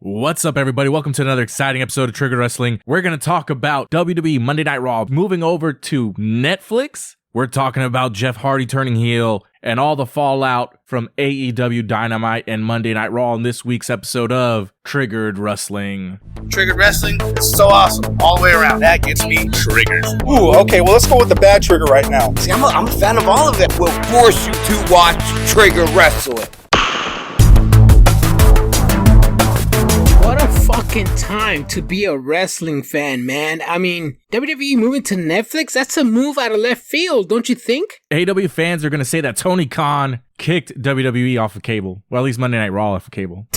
What's up, everybody? Welcome to another exciting episode of Triggered Wrestling. We're going to talk about WWE Monday Night Raw moving over to Netflix. We're talking about Jeff Hardy turning heel and all the fallout from AEW Dynamite and Monday Night Raw in this week's episode of Triggered Wrestling. Triggered Wrestling is so awesome all the way around. That gets me triggered. Ooh, okay, well, let's go with the bad trigger right now. See, I'm a fan of all of it. Will force you to watch Triggered Wrestling. What a fucking time to be a wrestling fan, man. I mean, WWE moving to Netflix, that's a move out of left field, don't you think? AEW fans are going to say that Tony Khan kicked WWE off of cable. Well, at least Monday Night Raw off of cable.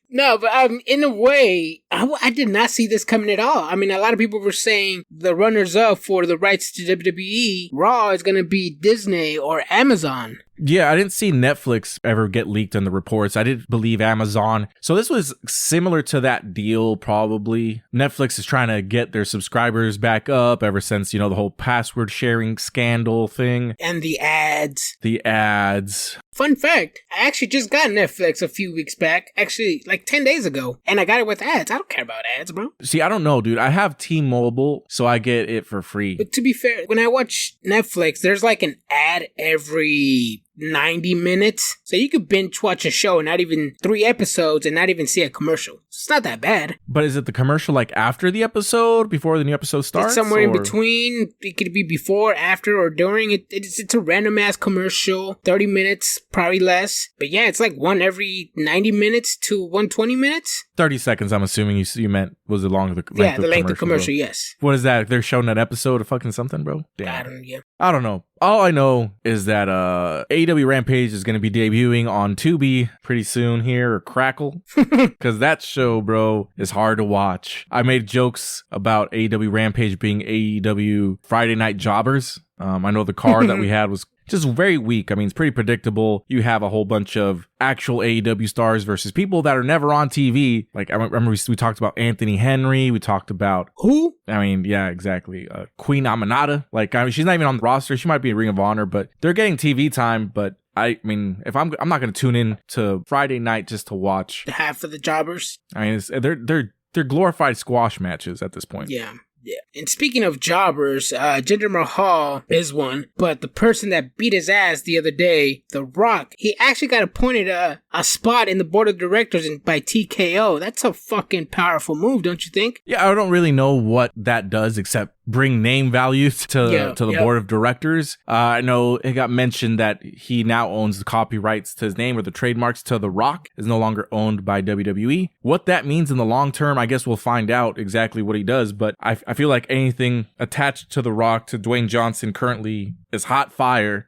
No, but in a way, I did not see this coming at all. I mean, a lot of people were saying the runners-up for the rights to WWE Raw is going to be Disney or Amazon. Yeah, I didn't see Netflix ever get leaked in the reports. I did believe Amazon. So this was similar to that deal, probably. Netflix is trying to get their subscribers back up ever since, the whole password sharing scandal thing. And the ads. Fun fact, I actually just got Netflix a few weeks back. Actually, like 10 days ago. And I got it with ads. I don't care about ads, bro. See, I don't know, dude. I have T-Mobile, so I get it for free. But to be fair, when I watch Netflix, there's like an ad every 90 minutes. So you could binge watch a show, not even 3 episodes, and not even see a commercial. It's not that bad. But is it the commercial like after the episode, before the new episode starts? It's somewhere in between. It could be before, after, or during. It's a random ass commercial. 30 minutes, probably less. But yeah, it's like one every 90 minutes to 120 minutes. 30 seconds, I'm assuming you meant was the length of commercial, yes. What is that? They're showing that episode of fucking something, bro? Damn. I don't know. All I know is that AEW Rampage is going to be debuting on Tubi pretty soon here, or Crackle, because that show, bro, is hard to watch. I made jokes about AEW Rampage being AEW Friday Night Jobbers. I know the card that we had was just very weak. I mean, it's pretty predictable. You have a whole bunch of actual AEW stars versus people that are never on TV. Like, I remember we talked about Anthony Henry. We talked about... Who? I mean, yeah, exactly. Queen Aminata. Like, I mean, she's not even on the roster. She might be in Ring of Honor, but they're getting TV time. But I mean, if I'm not going to tune in to Friday night just to watch... The half of the jobbers? I mean, they're glorified squash matches at this point. Yeah. Yeah. And speaking of jobbers, Jinder Mahal is one, but the person that beat his ass the other day, The Rock, he actually got appointed a spot in the board of directors by TKO. That's a fucking powerful move, don't you think? Yeah, I don't really know what that does except bring name value to the board of directors. I know it got mentioned that he now owns the copyrights to his name, or the trademarks to The Rock is no longer owned by WWE. What that means in the long term, I guess we'll find out exactly what he does, but I feel like anything attached to The Rock, to Dwayne Johnson currently, is hot fire,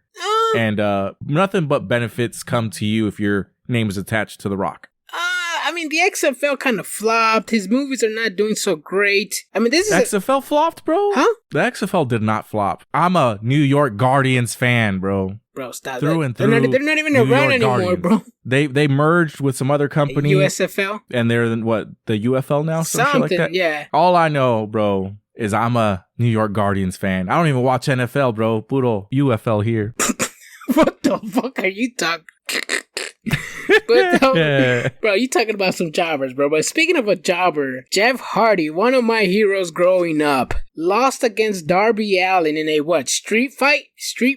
and nothing but benefits come to you if your name is attached to The Rock. I mean, the XFL kind of flopped. His movies are not doing so great. I mean, this is... XFL flopped, bro? Huh? The XFL did not flop. I'm a New York Guardians fan, bro. Bro, stop through that. and through. They're not even around anymore, bro. They merged with some other company. USFL? And they're in, what, the UFL now? Something like that? Yeah. All I know, bro, is I'm a New York Guardians fan. I don't even watch NFL, bro. Puro UFL here. What the fuck are you talking? But bro, you talking about some jobbers, bro. But speaking of a jobber, Jeff Hardy, one of my heroes growing up, lost against Darby Allin in a street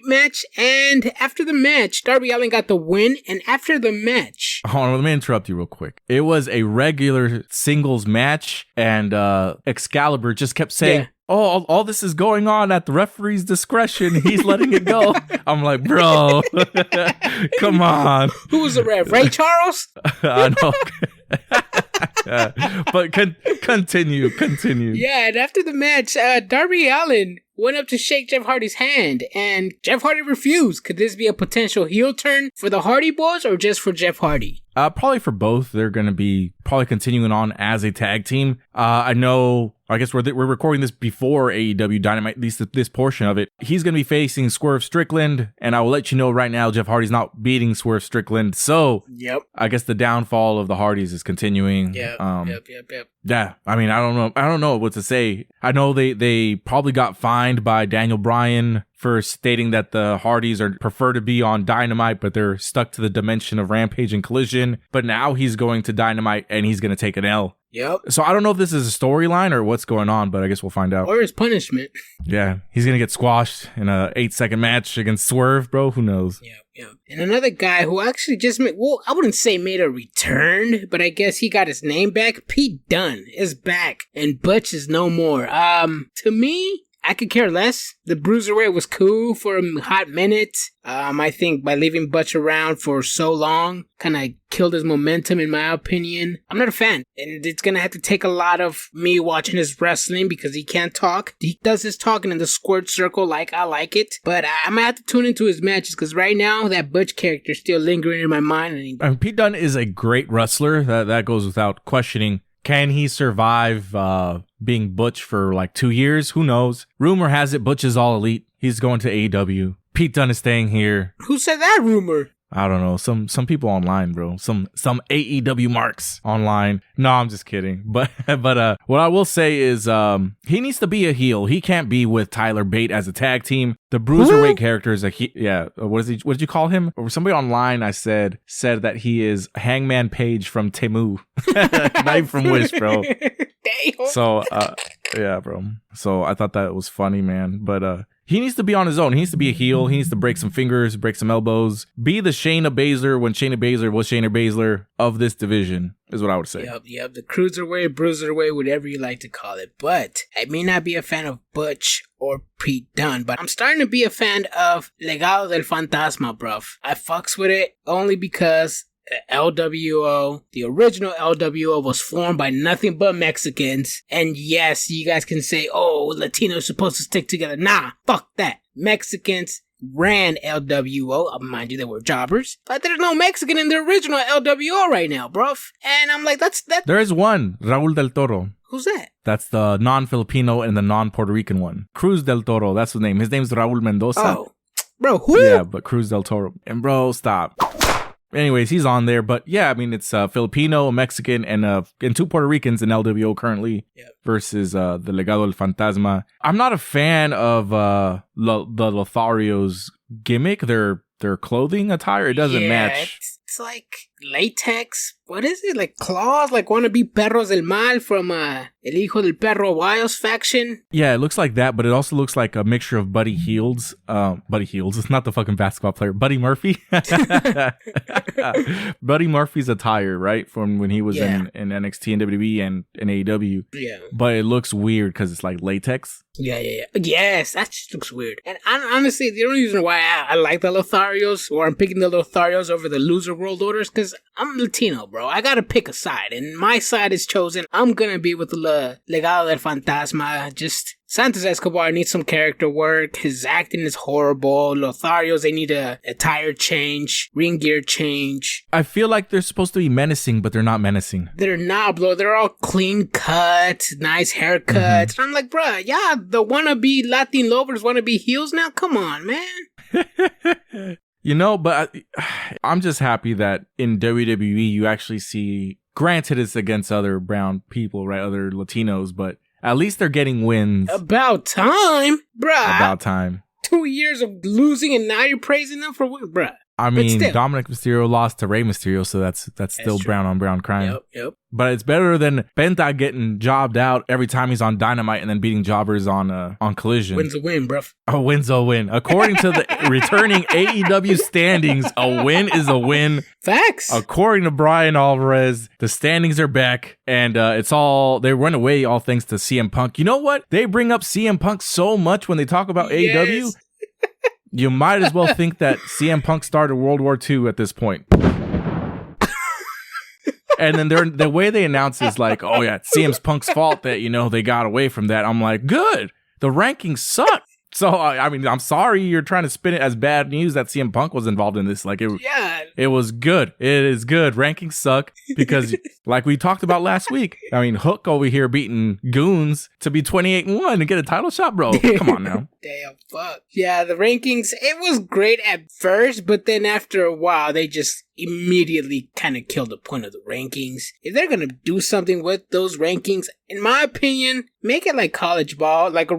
match. And after the match, Darby Allin got the win. And after the match, hold on, let me interrupt you real quick. It was a regular singles match, and Excalibur just kept saying, yeah. Oh, all this is going on at the referee's discretion. He's letting it go. I'm like, bro, come on. Who was the ref? Ray Charles? I know. But continue. Yeah, and after the match, Darby Allin went up to shake Jeff Hardy's hand, and Jeff Hardy refused. Could this be a potential heel turn for the Hardy Boys, or just for Jeff Hardy? Probably for both. They're going to be probably continuing on as a tag team. I guess we're recording this before AEW Dynamite, at least this portion of it. He's going to be facing Swerve Strickland, and I will let you know right now, Jeff Hardy's not beating Swerve Strickland. So, yep. I guess the downfall of the Hardys is continuing. Yep. Yeah, I mean, I don't know what to say. I know they probably got fined by Daniel Bryan for stating that the Hardys prefer to be on Dynamite, but they're stuck to the dimension of Rampage and Collision. But now he's going to Dynamite and he's going to take an L. Yep. So I don't know if this is a storyline or what's going on, but I guess we'll find out. Or his punishment. Yeah, he's going to get squashed in a 8-second match against Swerve, bro. Who knows? Yeah. And another guy who actually just made, well, I wouldn't say made a return, but I guess he got his name back. Pete Dunne is back and Butch is no more. To me, I could care less. The Bruiserweight was cool for a hot minute. I think by leaving Butch around for so long, kind of killed his momentum, in my opinion. I'm not a fan, and it's gonna have to take a lot of me watching his wrestling because he can't talk. He does his talking in the squirt circle like I like it, but I'm gonna have to tune into his matches because right now that Butch character is still lingering in my mind. And Pete Dunne is a great wrestler. That goes without questioning. Can he survive being Butch for like 2 years? Who knows? Rumor has it Butch is all elite. He's going to AEW. Pete Dunne is staying here. Who said that rumor? I don't know. Some people online, bro. Some AEW marks online. No, I'm just kidding. But what I will say is he needs to be a heel. He can't be with Tyler Bate as a tag team. The Bruiserweight character is a yeah. What did you call him? Or somebody online I said that he is Hangman Page from Temu. Not even from Wish, bro. Damn. So yeah, bro. So I thought that was funny, man. But he needs to be on his own. He needs to be a heel. He needs to break some fingers, break some elbows. Be the Shayna Baszler when Shayna Baszler was Shayna Baszler of this division, is what I would say. Yep. The Cruiserweight, Bruiserweight, whatever you like to call it. But I may not be a fan of Butch or Pete Dunne, but I'm starting to be a fan of Legado del Fantasma, bruv. I fucks with it only because LWO, the original LWO, was formed by nothing but Mexicans. And yes, you guys can say, oh, Latinos supposed to stick together. Nah, fuck that. Mexicans ran LWO. Mind you, they were jobbers. But there's no Mexican in the original LWO right now, bruv. And I'm like, that's that. There is one, Raul del Toro. Who's that? That's the non-Filipino and the non-Puerto Rican one. Cruz del Toro, that's his name. His name's Raul Mendoza. Oh, bro, who? Yeah, but Cruz del Toro. And bro, stop. Anyways, he's on there, but yeah, I mean, it's Filipino, Mexican, and 2 Puerto Ricans in LWO currently versus the Legado del Fantasma. I'm not a fan of the Lothario's gimmick, their clothing attire. It doesn't match. It's like latex. What is it? Like claws? Like wannabe Perros del Mal from El Hijo del Perro Wiles faction? Yeah, it looks like that, but it also looks like a mixture of Buddy Hields. Buddy Hields. It's not the fucking basketball player. Buddy Murphy. Buddy Murphy's attire, right? From when he was in NXT and WWE and in AEW. Yeah. But it looks weird because it's like latex. Yeah. Yes, that just looks weird. And honestly, the only reason why I like the Lotharios, or I'm picking the Lotharios over the Loser World Orders, because I'm Latino, bro. I gotta pick a side, and my side is chosen. I'm gonna be with the Legado del Fantasma. Just Santos Escobar needs some character work. His acting is horrible. Lotharios, they need a attire change, ring gear change. I feel like they're supposed to be menacing, but they're not menacing. They're not, bro. They're all clean cut, nice haircuts. Mm-hmm. And I'm like, bro, yeah, the wannabe Latin lovers wanna be heels now? Come on, man. You know, but I'm just happy that in WWE you actually see, granted it's against other brown people, right? Other Latinos, but at least they're getting wins. About time, bruh. About time. 2 years of losing and now you're praising them for what, bruh? I mean, Dominic Mysterio lost to Rey Mysterio, so that's still true. Brown on brown crime. Yep. But it's better than Penta getting jobbed out every time he's on Dynamite and then beating jobbers on Collision. Win's a win, bruv. A win's a win. According to the returning AEW standings, a win is a win. Facts. According to Brian Alvarez, the standings are back, and they run away all thanks to CM Punk. You know what? They bring up CM Punk so much when they talk about AEW. You might as well think that CM Punk started World War II at this point. And then the way they announce is like, oh yeah, it's CM Punk's fault that, they got away from that. I'm like, good. The rankings suck. So, I mean, I'm sorry you're trying to spin it as bad news that CM Punk was involved in this. Like, it was good. It is good. Rankings suck because, like we talked about last week, I mean, Hook over here beating Goons to be 28-1 and get a title shot, bro. Come on now. Damn, fuck. Yeah, the rankings, it was great at first, but then after a while, they just immediately kind of killed the point of the rankings. If they're gonna do something with those rankings, in my opinion, make it like college ball, like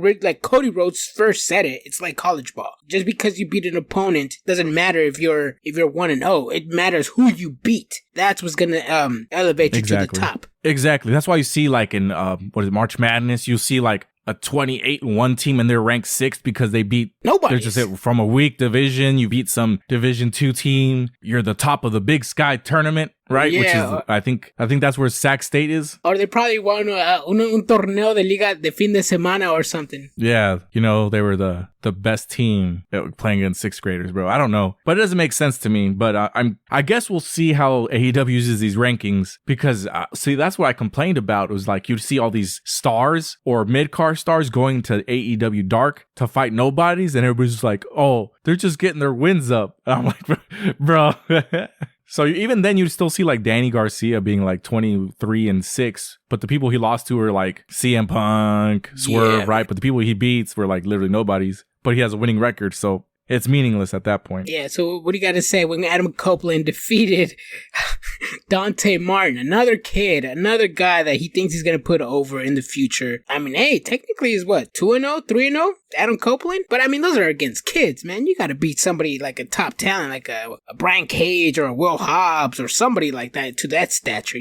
Cody Rhodes first said it. It's like college ball. Just because you beat an opponent doesn't matter if you're 1-0. It matters who you beat. That's what's gonna elevate you to the top. Exactly. That's why you see like in March Madness, you see like a 28-1 team and they're ranked 6th because they beat nobody. They're just from a weak division. You beat some Division 2 team. You're the top of the Big Sky tournament, right? Yeah. Which is I think that's where Sac State is. Or they probably won un torneo de liga de fin de semana or something. Yeah, they were the best team playing against 6th graders, bro. I don't know, but it doesn't make sense to me. But I guess we'll see how AEW uses these rankings because see, that's what I complained about. It was like you'd see all these stars or mid-card stars going to AEW Dark to fight nobodies, and everybody's just like, oh, they're just getting their wins up. And I'm like, bro. So even then, you'd still see like Danny Garcia being like 23-6, but the people he lost to were like CM Punk, Swerve, right? But the people he beats were like literally nobodies, but he has a winning record, so it's meaningless at that point. Yeah, so what do you got to say when Adam Copeland defeated Dante Martin, another guy that he thinks he's going to put over in the future? I mean, hey, technically is what, 2-0, 3-0? Adam Copeland? But I mean, those are against kids, man. You got to beat somebody like a top talent, like a Brian Cage or a Will Hobbs or somebody like that to that stature,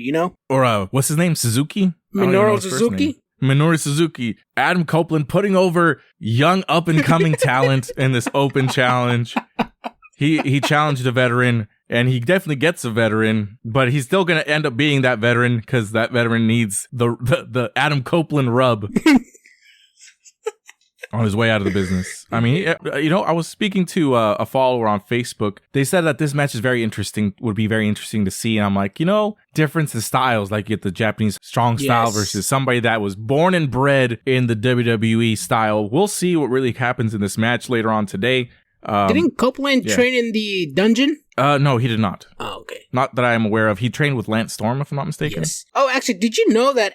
Or what's his name? Suzuki? Minoru Suzuki? Minoru Suzuki. Adam Copeland putting over young up-and-coming talent in this open challenge. He challenged a veteran, and he definitely gets a veteran, but he's still going to end up being that veteran because that veteran needs the Adam Copeland rub on his way out of the business. I mean, I was speaking to a follower on Facebook. They said that this match is would be very interesting to see. And I'm like, difference in styles, like you get the Japanese strong style versus somebody that was born and bred in the WWE style. We'll see what really happens in this match later on today. Didn't Copeland train in the dungeon? No, he did not. Oh, okay. Not that I am aware of. He trained with Lance Storm, if I'm not mistaken. Yes. Oh, actually, did you know that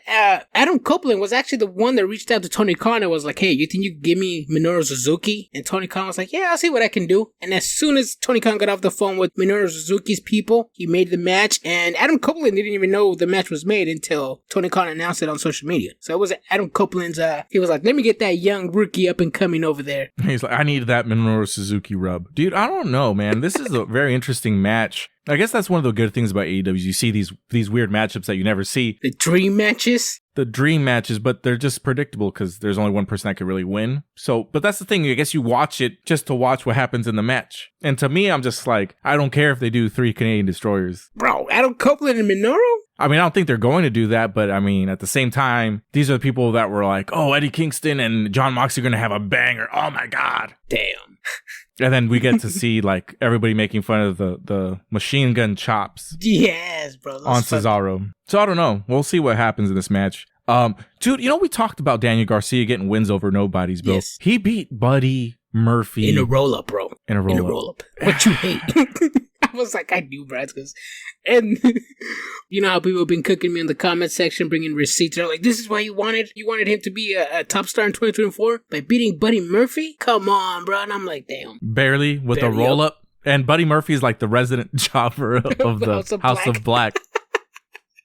Adam Copeland was actually the one that reached out to Tony Khan and was like, hey, you think you can give me Minoru Suzuki? And Tony Khan was like, yeah, I'll see what I can do. And as soon as Tony Khan got off the phone with Minoru Suzuki's people, he made the match. And Adam Copeland didn't even know the match was made until Tony Khan announced it on social media. So it was Adam Copeland's, he was like, let me get that young rookie up and coming over there. He's like, I need that Minoru Suzuki rub. Dude, I don't know, man. This is a very interesting match. I guess that's one of the good things about AEW. You see these weird matchups that you never see. The dream matches? The dream matches, but they're just predictable because there's only one person that could really win. So, but that's the thing. I guess you watch it just to watch what happens in the match. And to me, I'm just like, I don't care if they do 3 Canadian Destroyers. Bro, Adam Copeland and Minoru? I mean, I don't think they're going to do that, but I mean, at the same time, these are the people that were like, oh, Eddie Kingston and John Moxley are going to have a banger. Oh my God. Damn. And then we get to see like everybody making fun of the machine gun chops. Yes, bro. On Cesaro. So I don't know. We'll see what happens in this match. Dude, we talked about Daniel Garcia getting wins over nobodies, bro. Yes. He beat Buddy Murphy. In a roll-up, bro. In a roll-up. What you hate. I was like, I knew Brad, and you know how people have been cooking me in the comment section, bringing receipts. They're like, this is why you wanted him to be a top star in 2024 by beating Buddy Murphy? Come on, bro. And I'm like, damn. Barely with a roll up. And Buddy Murphy is like the resident jobber of the House of Black.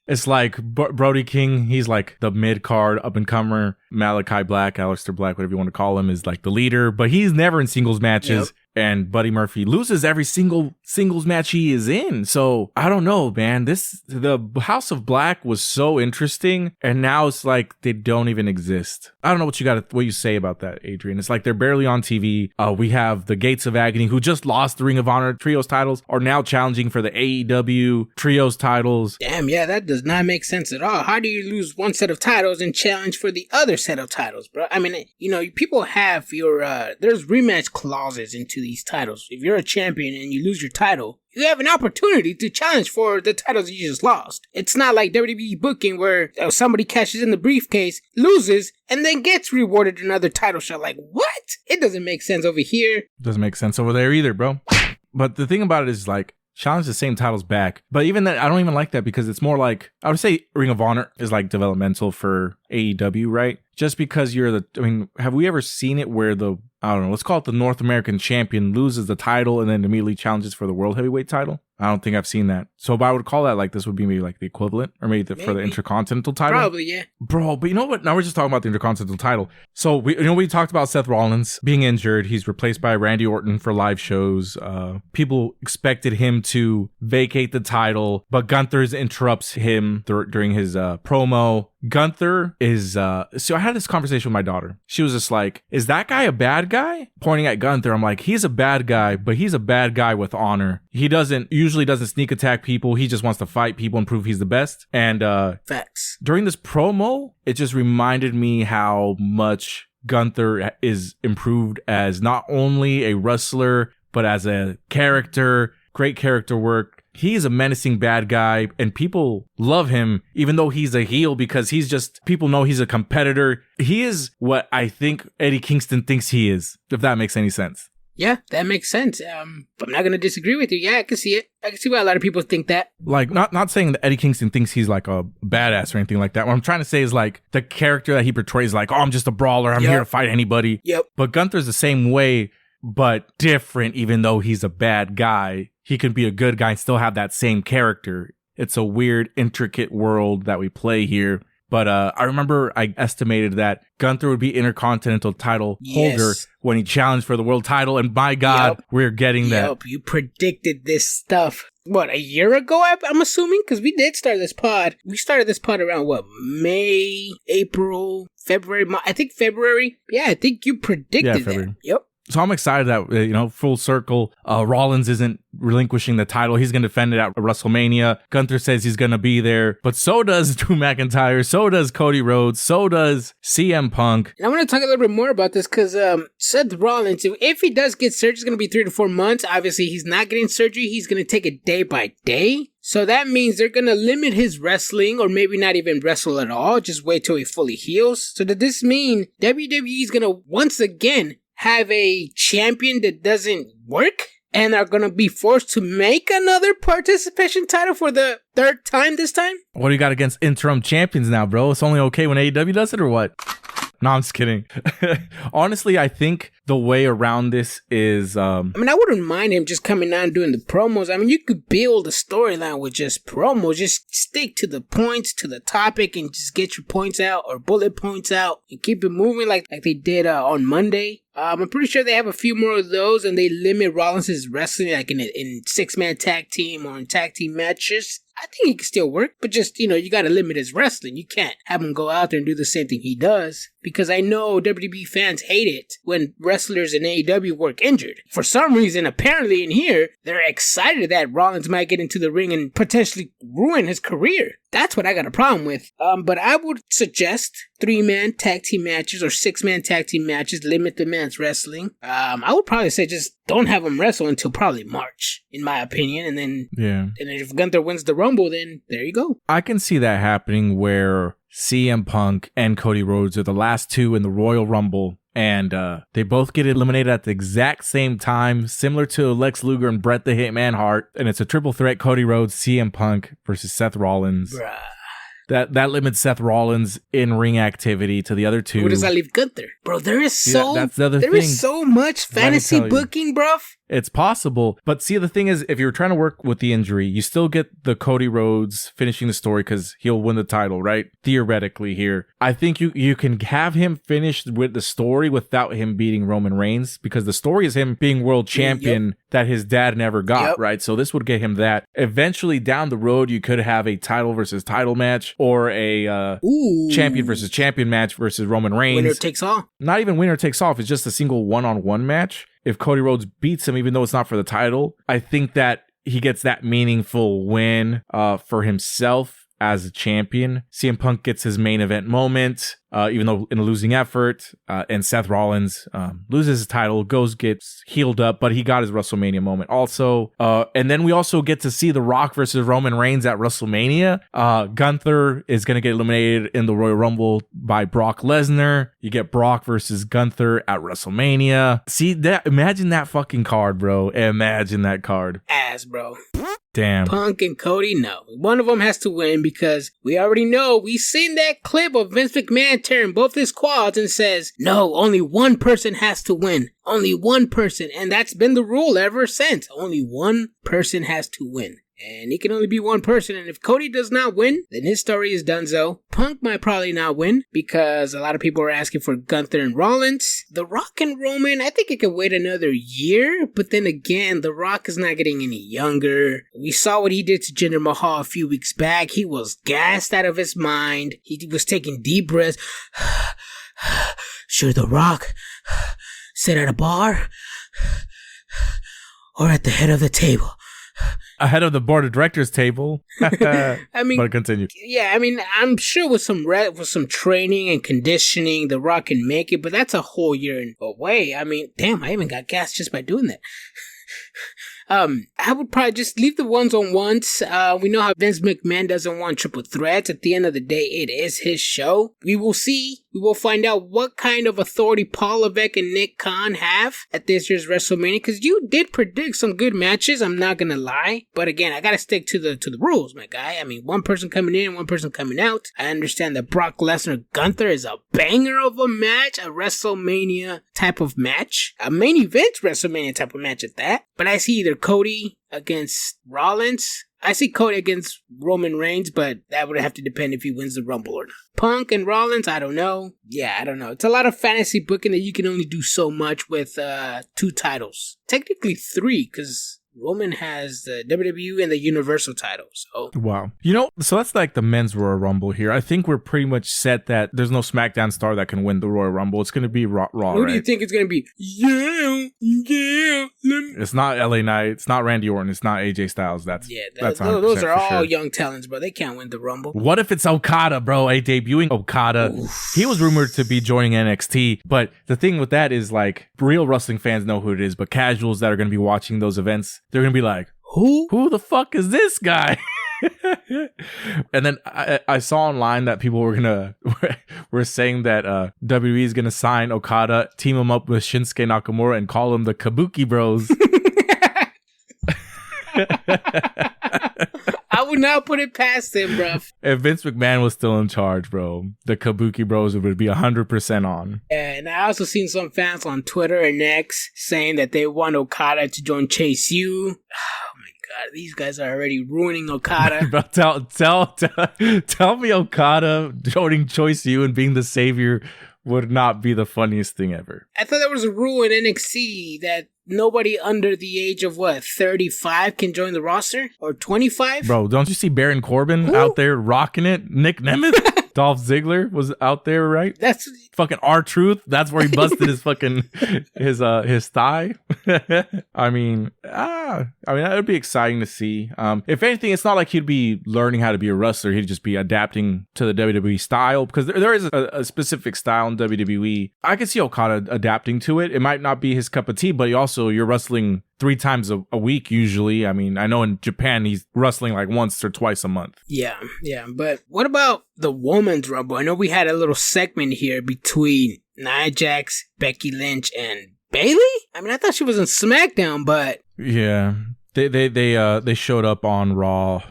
It's like Brody King, he's like the mid-card up-and-comer. Malachi Black, Aleister Black, whatever you want to call him, is like the leader, but he's never in singles matches. Yep. And Buddy Murphy loses every singles match he is in. So I don't know, man. The House of Black was so interesting, and now it's like they don't even exist. I don't know what you say about that, Adrian. It's like they're barely on TV. We have the Gates of Agony, who just lost the Ring of Honor Trios titles, are now challenging for the AEW Trios titles. Damn, yeah, that does not make sense at all. How do you lose one set of titles and challenge for the other set of titles, bro? I mean, people have there's rematch clauses into these titles. If you're a champion and you lose your title, you have an opportunity to challenge for the titles you just lost. It's not like WWE booking where somebody cashes in the briefcase, loses, and then gets rewarded another title shot. Like, what? It doesn't make sense over here. Doesn't make sense over there either, bro. But the thing about it is, like, challenge the same titles back. But even that, I don't even like that because it's more like, I would say Ring of Honor is like developmental for AEW, right? Just because have we ever seen it where let's call it the North American champion loses the title and then immediately challenges for the World Heavyweight title? I don't think I've seen that. So but I would call that like this would be maybe like the equivalent or maybe for the Intercontinental title. Probably, yeah. Bro, but you know what? Now we're just talking about the Intercontinental title. So we talked about Seth Rollins being injured. He's replaced by Randy Orton for live shows. People expected him to vacate the title, but Gunther interrupts him during his promo. Gunther is so I had this conversation with my daughter. She was just like, is that guy a bad guy? Pointing at Gunther. I'm like, he's a bad guy, but he's a bad guy with honor. He usually doesn't sneak attack people. He just wants to fight people and prove he's the best. And facts. During this promo, it just reminded me how much Gunther is improved as not only a wrestler, but as a character. Great character work. He's a menacing bad guy and people love him even though he's a heel because people know he's a competitor. He is what I think Eddie Kingston thinks he is, if that makes any sense. Yeah, that makes sense. I'm not going to disagree with you. Yeah, I can see it. I can see why a lot of people think that. Like, not saying that Eddie Kingston thinks he's like a badass or anything like that. What I'm trying to say is like the character that he portrays, like, oh, I'm just a brawler. I'm here to fight anybody. Yep. But Gunther's the same way, but different, even though he's a bad guy. He can be a good guy and still have that same character. It's a weird, intricate world that we play here. But I remember I estimated that Gunther would be Intercontinental title holder when he challenged for the world title. And by God, we're getting that. Yep, you predicted this stuff. What, a year ago, I'm assuming? Because we did start this pod. We started this pod around, May, April, February? I think February. Yeah, I think you predicted that. Yep. So I'm excited that, full circle, Rollins isn't relinquishing the title. He's going to defend it at WrestleMania. Gunther says he's going to be there, but so does Drew McIntyre. So does Cody Rhodes. So does CM Punk. And I want to talk a little bit more about this because Seth Rollins, if he does get surgery, it's going to be 3 to 4 months. Obviously, he's not getting surgery. He's going to take it day by day. So that means they're going to limit his wrestling or maybe not even wrestle at all. Just wait till he fully heals. So does this mean WWE is going to once again have a champion that doesn't work and are going to be forced to make another participation title for the 3rd time this time? What do you got against interim champions now, bro? It's only okay when AEW does it or what? No, I'm just kidding. Honestly, I think the way around this is... I wouldn't mind him just coming out and doing the promos. I mean, you could build a storyline with just promos. Just stick to the points, to the topic, and just get your points out or bullet points out and keep it moving like they did on Monday. I'm pretty sure they have a few more of those and they limit Rollins' wrestling like in 6-man tag team or in tag team matches. I think he can still work, but just, you got to limit his wrestling. You can't have him go out there and do the same thing he does. Because I know WWE fans hate it when wrestlers in AEW work injured. For some reason, apparently in here, they're excited that Rollins might get into the ring and potentially ruin his career. That's what I got a problem with. But I would suggest 3-man tag team matches or 6-man tag team matches. Limit the man's wrestling. I would probably say just don't have him wrestle until probably March, in my opinion. And then, and if Gunther wins the Rumble, then there you go. I can see that happening where CM Punk and Cody Rhodes are the last two in the Royal Rumble. And they both get eliminated at the exact same time, similar to Lex Luger and Bret the Hitman Hart. And it's a triple threat, Cody Rhodes, CM Punk versus Seth Rollins. Bruh. That limits Seth Rollins' in-ring activity to the other two. Where does that leave Gunther? Bro, there is so much fantasy booking, bruv. It's possible. But see, the thing is, if you're trying to work with the injury, you still get the Cody Rhodes finishing the story because he'll win the title, right? Theoretically here. I think you can have him finish with the story without him beating Roman Reigns because the story is him being world champion that his dad never got, right? So this would get him that. Eventually down the road, you could have a title versus title match or a champion versus champion match versus Roman Reigns. Winner takes all. Not even winner takes all. It's just a single one-on-one match. If Cody Rhodes beats him, even though it's not for the title, I think that he gets that meaningful win for himself as a champion. CM Punk gets his main event moment, even though in a losing effort, and Seth Rollins loses his title, gets healed up, but he got his WrestleMania moment also. And then we also get to see The Rock versus Roman Reigns at WrestleMania. Gunther is going to get eliminated in the Royal Rumble by Brock Lesnar. You get Brock versus Gunther at WrestleMania. See that? Imagine that fucking card, bro. Imagine that card. Ass, bro. Damn. Punk and Cody, no. One of them has to win because we already know, we've seen that clip of Vince McMahon tearing both his quads and says, no, only one person has to win. Only one person. And that's been the rule ever since. Only one person has to win. And it can only be one person, and if Cody does not win, then his story is donezo. Punk might probably not win, because a lot of people are asking for Gunther and Rollins. The Rock and Roman, I think it could wait another year, but then again, The Rock is not getting any younger. We saw what he did to Jinder Mahal a few weeks back. He was gassed out of his mind. He was taking deep breaths. Should The Rock sit at a bar or at the head of the table? Ahead of the board of directors table. I mean, but continue. Yeah, I mean, I'm sure with some training and conditioning, The Rock can make it, but that's a whole year away. I mean, damn, I even got gas just by doing that. I would probably just leave the ones-on-ones. We know how Vince McMahon doesn't want triple threats. At the end of the day, it is his show. We will see. We will find out what kind of authority Paul Levesque and Nick Khan have at this year's WrestleMania, because you did predict some good matches, I'm not gonna lie. But again, I gotta stick to the rules, my guy. I mean, one person coming in, one person coming out. I understand that Brock Lesnar Gunther is a banger of a match, a WrestleMania type of match, a main event WrestleMania type of match at that. But I see either Cody against Rollins. I see Cody against Roman Reigns, but that would have to depend if he wins the Rumble or not. Punk and Rollins, I don't know. Yeah, I don't know. It's a lot of fantasy booking that you can only do so much with 2 titles. Technically 3, because Roman has the WWE and the Universal title. So wow. So that's like the men's Royal Rumble here. I think we're pretty much set that there's no SmackDown star that can win the Royal Rumble. It's going to be Raw, who right? do you think it's going to be? Yeah. It's not LA Knight. It's not Randy Orton. It's not AJ Styles. That's those are all sure. young talents, bro. They can't win the Rumble. What if it's Okada, bro? Debuting Okada. Oof. He was rumored to be joining NXT, but the thing with that is, like, real wrestling fans know who it is, but casuals that are going to be watching those events, they're going to be like, Who the fuck is this guy? And then I saw online that people were saying that WWE is going to sign Okada, team him up with Shinsuke Nakamura, and call him the Kabuki Bros. I would not put it past him, bro. If Vince McMahon was still in charge, bro, the Kabuki Bros would be 100% on. And I also seen some fans on Twitter and X saying that they want Okada to join Chase U. Oh my god, these guys are already ruining Okada. But tell me Okada joining Chase U and being the savior would not be the funniest thing ever. I thought there was a rule in NXT that nobody under the age of 35 can join the roster, or 25. Bro, don't you see Baron Corbin out there rocking it? Nick Nemeth, Dolph Ziggler was out there, right? That's fucking R-Truth. That's where he busted his fucking his thigh. I mean, that would be exciting to see. If anything, it's not like he'd be learning how to be a wrestler. He'd just be adapting to the WWE style, because there is a specific style in WWE. I could see Okada adapting to it. It might not be his cup of tea, but you're wrestling 3 times a week usually. I mean, I know in Japan he's wrestling like once or twice a month. Yeah. But what about the Women's Rumble? I know we had a little segment here between Nia Jax, Becky Lynch, and Bayley. I mean, I thought she was on SmackDown, but yeah. They showed up on Raw.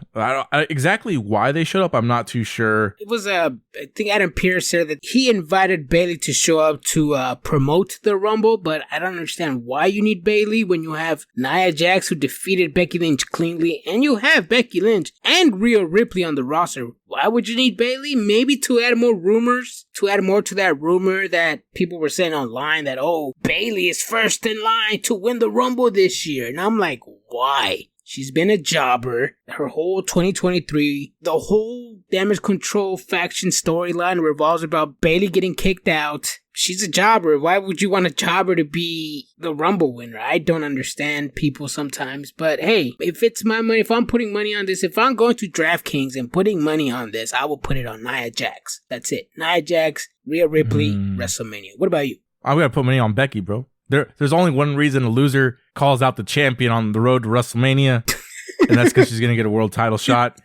Exactly why they showed up, I'm not too sure. It was I think Adam Pearce said that he invited Bayley to show up to promote the Rumble, but I don't understand why you need Bayley when you have Nia Jax, who defeated Becky Lynch cleanly, and you have Becky Lynch and Rhea Ripley on the roster. Why would you need Bayley? Maybe to add more rumors, to add more to that rumor that people were saying online that, Bayley is first in line to win the Rumble this year. And I'm like, why? She's been a jobber her whole 2023. The whole Damage Control faction storyline revolves about Bayley getting kicked out. She's a jobber. Why would you want a jobber to be the Rumble winner? I don't understand people sometimes. But hey, if it's my money, if I'm putting money on this, if I'm going to DraftKings and putting money on this, I will put it on Nia Jax. That's it. Nia Jax, Rhea Ripley, WrestleMania. What about you? I'm going to put money on Becky, bro. There's only one reason a loser calls out the champion on the road to WrestleMania, and that's because she's going to get a world title shot.